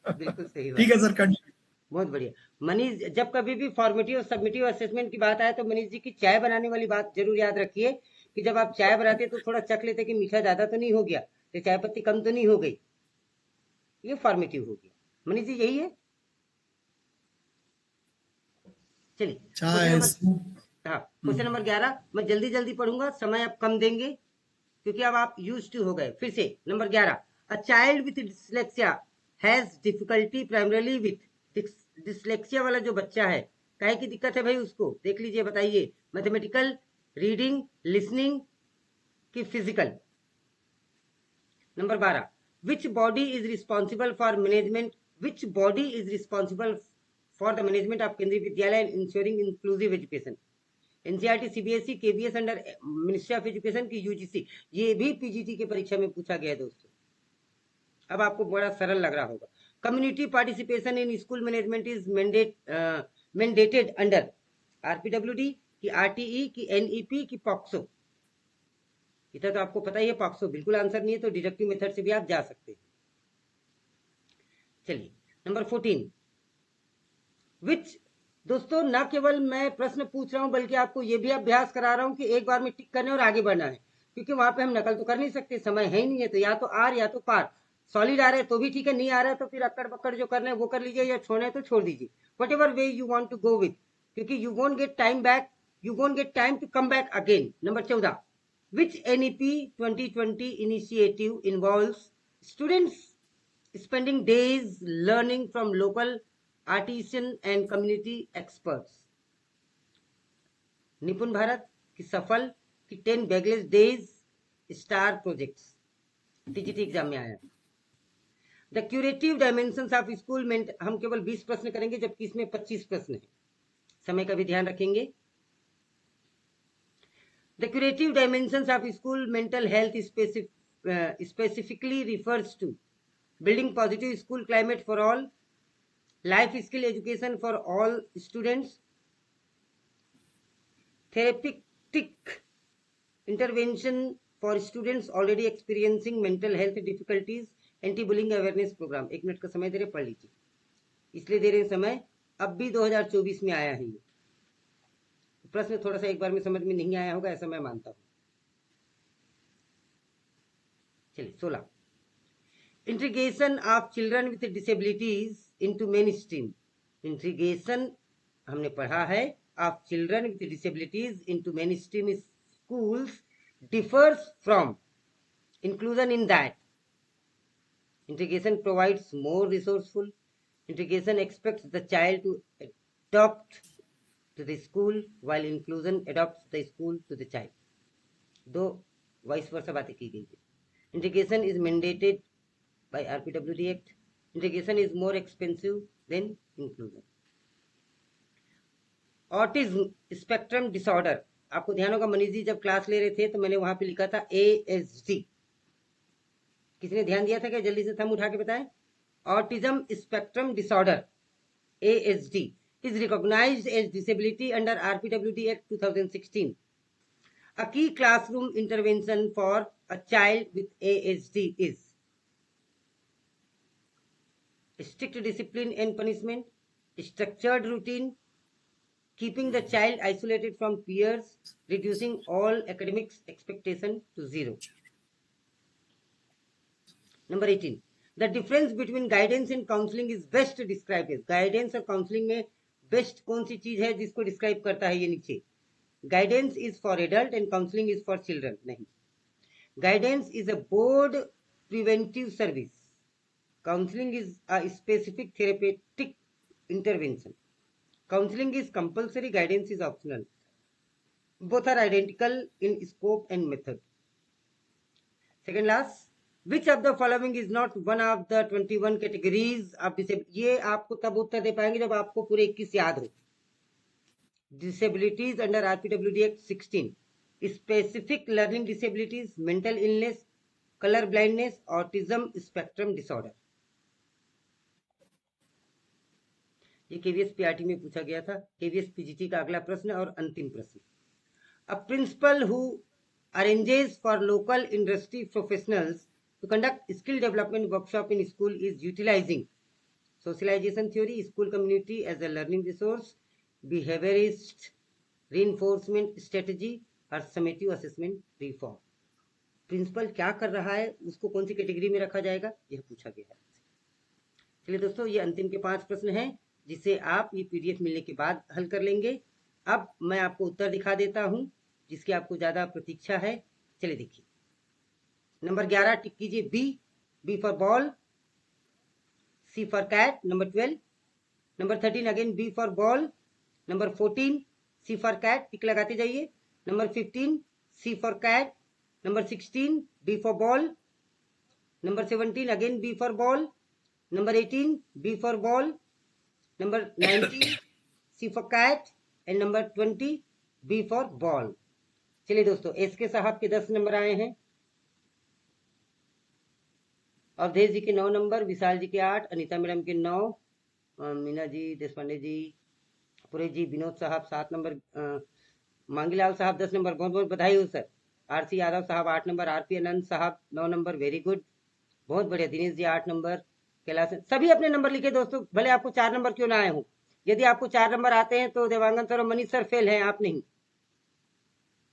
बिल्कुल सही। ठीक है सर, कंटिन्यू। बहुत बढ़िया। मनीष, जब कभी भी फॉर्मेटिव और सबमिटिव असेसमेंट की बात आए तो मनीष जी की चाय बनाने वाली बात जरूर याद रखिए कि जब आप चाय बनाते तो थोड़ा चख लेते कि मीठा ज्यादा तो नहीं हो गया, तो चाय पत्ती कम तो नहीं हो गई, ये फॉर्मेटिव हो गया। मनीष जी यही है। चलिए क्वेश्चन नंबर 11 मैं जल्दी जल्दी पढ़ूंगा, समय अब कम देंगे क्योंकि अब आप यूज्ड टू हो गए। फिर से number 11, a child with dyslexia has difficulty primarily with. Dyslexia वाला जो बच्चा है, काहे की दिक्कत है भाई उसको देख लीजिए, बताइए। मैथमेटिकल, रीडिंग, लिसनिंग की physical. Number 12, which body is responsible for management, which body is responsible for the management of केंद्रीय विद्यालय and ensuring inclusive education. NCERT, CBSE, KVS under ministry of education की यूजीसी। ये भी PGT के परीक्षा में पूछा गया है दोस्तों, अब आपको बड़ा सरल लग रहा होगा। Community participation in school management is mandated under RPWD की, आरटीई की, एनईपी की, पॉक्सो। इतना तो आपको पता ही है, पॉक्सो बिल्कुल आंसर नहीं है, तो डिडक्टिव मेथड से भी आप जा सकते हैं। चलिए नंबर 14, विच। दोस्तों न केवल मैं प्रश्न पूछ रहा हूं बल्कि आपको यह भी अभ्यास करा रहा हूं कि एक बार में टिक करने और आगे बढ़ना है, क्योंकि वहां पे हम नकल तो कर नहीं सकते, समय है ही नहीं है। तो या तो आर या तो पार। सॉलिड आ रहा है तो भी ठीक है, नहीं आ रहा है तो फिर अक्कड़ बक्कड़ जो करना है वो कर लीजिए, या छोड़ना है तो छोड़ दीजिए, whatever way you want to go with, क्योंकि you won't get time back, you won't get time to come back again. Number 14, which NEP 2020 initiative involves students spending days learning from local artisan and community experts। निपुण भारत की, सफल की, 10 bagless days, star projects, TGT exam में आया। The curative dimensions of school, हम केवल 20 प्रश्न करेंगे जबकि इसमें 25 प्रश्न है, समय का भी ध्यान रखेंगे। The curative dimensions of school mental health specifically refers to building positive school climate for all, life skill education for all students, therapeutic intervention for students already experiencing mental health difficulties, anti-bullying awareness program। 1 minute का समय दे रहे, पढ़ लीजिए, इसलिए दे रहे समय, अब भी 2024 में आया है ये प्रश्न, थोड़ा सा एक बार में समझ में नहीं आया होगा ऐसा मैं मानता हूं। चलिए 16, integration of children with disabilities into main stream. Integration हमने पढ़ा है of children with disabilities into main stream schools differs from inclusion in that integration provides more resourceful, integration expects the child to adopt to the school while inclusion adopts the school to the child. दो vice versa बातें की गई है। Integration is mandated by RPWD Act. Integration is more expensive than inclusion. Autism spectrum disorder, आपको ध्यान होगा मनीष जी जब class ले रहे थे तो मैंने वहां पे लिखा था ASD, किसने ध्यान दिया था क्या? जल्दी से थंब उठा के बताएं। Autism spectrum disorder ASD is recognized as disability under RPWD Act 2016. A key classroom intervention for a child with ASD is strict discipline and punishment, structured routine, keeping the child isolated from peers, reducing all academics expectation to 0. Number 18. The difference between guidance and counseling is best described as. Guidance और counseling में best कौन सी चीज है जिसको describe करता है ये नीचे? Guidance is for adult and counseling is for children. नहीं. Guidance is a broad preventive service. Counseling is a specific therapeutic intervention. Counseling is compulsory, guidance is optional. Both are identical in scope and method. Second last, which of the following is not one of the 21 categories of disability? ये आपको तब उत्तर दे पाएंगे जब आपको पूरे 21 याद हो. Disabilities under RPWD Act 16. Specific learning disabilities, mental illness, color blindness, autism spectrum disorder. ये KVS PRT में पूछा गया था. KVS PGT का अगला प्रश्न और अंतिम प्रश्न. A principal who arranges for local industry professionals to conduct skill development workshop in school is utilizing socialization theory, school community as a learning resource, behaviorist reinforcement strategy और समेटिव असेसमेंट रिफॉर्म. प्रिंसिपल क्या कर रहा है, उसको कौन सी category में रखा जाएगा, यह पूछा गया है. चलिए दोस्तों, ये अंतिम के 5 प्रश्न हैं जिसे आप ये पीडीएफ मिलने के बाद हल कर लेंगे. अब मैं आपको उत्तर दिखा देता हूं जिसकी आपको ज्यादा प्रतीक्षा है. चलिए देखिए. नंबर 11 टिक कीजिए. B for ball, C for cat. Number 12. Number 13 again B for ball. Number 14 C for cat, tick लगाते जाइए. Number 15, C for cat. Number 16, B for ball. Number 17, again B for ball. Number 18, B for ball. Number 19, C for cat. And number 20, B for ball. चलिए दोस्तों, S के साहब के 10 number आए हैं, अवधेश जी के 9 नंबर, विशाल जी के 8, अनीता मैडम के 9, मीना जी, देशपांडे जी, पुरेश जी, विनोद साहब 7 नंबर, मांगीलाल साहब 10 नंबर. बहुत बहुत बधाई हो सर. आरसी यादव साहब 8 नंबर, आरपी आनंद साहब 9 नंबर. वेरी गुड, बहुत बढ़िया. दिनेश जी 8 नंबर. कैलाश, सभी अपने नंबर लिखे दोस्तों, भले आपको 4 नंबर क्यों ना आए हो. यदि आपको 4 नंबर आते हैं तो देवांगन सर और मनीष सर फेल हैं, आप नहीं.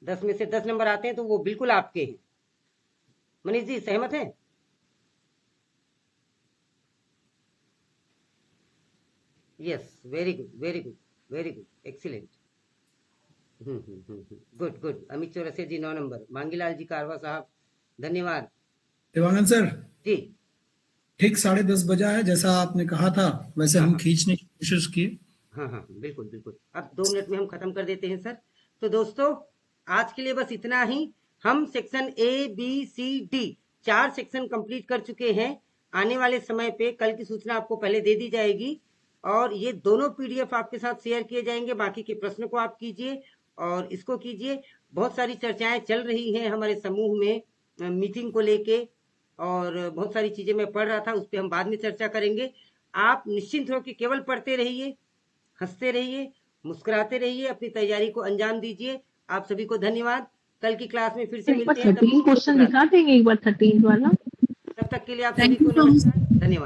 10 में से 10 नंबर आते हैं तो वो बिल्कुल आपके हैं. मनीष जी सहमत हैं? Yes, very good, very good, very good, excellent. Good good. Amit Chaurasia ji 9 number. Mangilal ji, Karwa साहब धन्यवाद. देवांगन सर जी, ठीक 10:30 बजा है, जैसा आपने कहा था वैसे हम खींचने की कोशिश किए. हाँ, बिल्कुल बिल्कुल. अब 2 मिनट में हम खत्म कर देते हैं सर. तो दोस्तों, आज के लिए बस इतना ही. हम section A B C D 4 section complete कर चुके हैं. आने वाले समय पे कल की सूचना आपको पहले दे दी जाएगी और ये दोनों पीडीएफ आपके साथ शेयर किए जाएंगे. बाकी के प्रश्न को आप कीजिए और इसको कीजिए. बहुत सारी चर्चाएं चल रही हैं हमारे समूह में मीटिंग को लेके, और बहुत सारी चीजें मैं पढ़ रहा था, उस पर हम बाद में चर्चा करेंगे. आप निश्चिंत होकर केवल पढ़ते रहिए, हंसते रहिए, मुस्कुराते रहिए, अपनी तैयारी को अंजाम दीजिए. आप सभी को धन्यवाद. कल की क्लास में फिर से मिलते हैं. 13 क्वेश्चन दिखा देंगे एक बार 13 वाला. तब तक के लिए आप सभी को नमस्कार, धन्यवाद.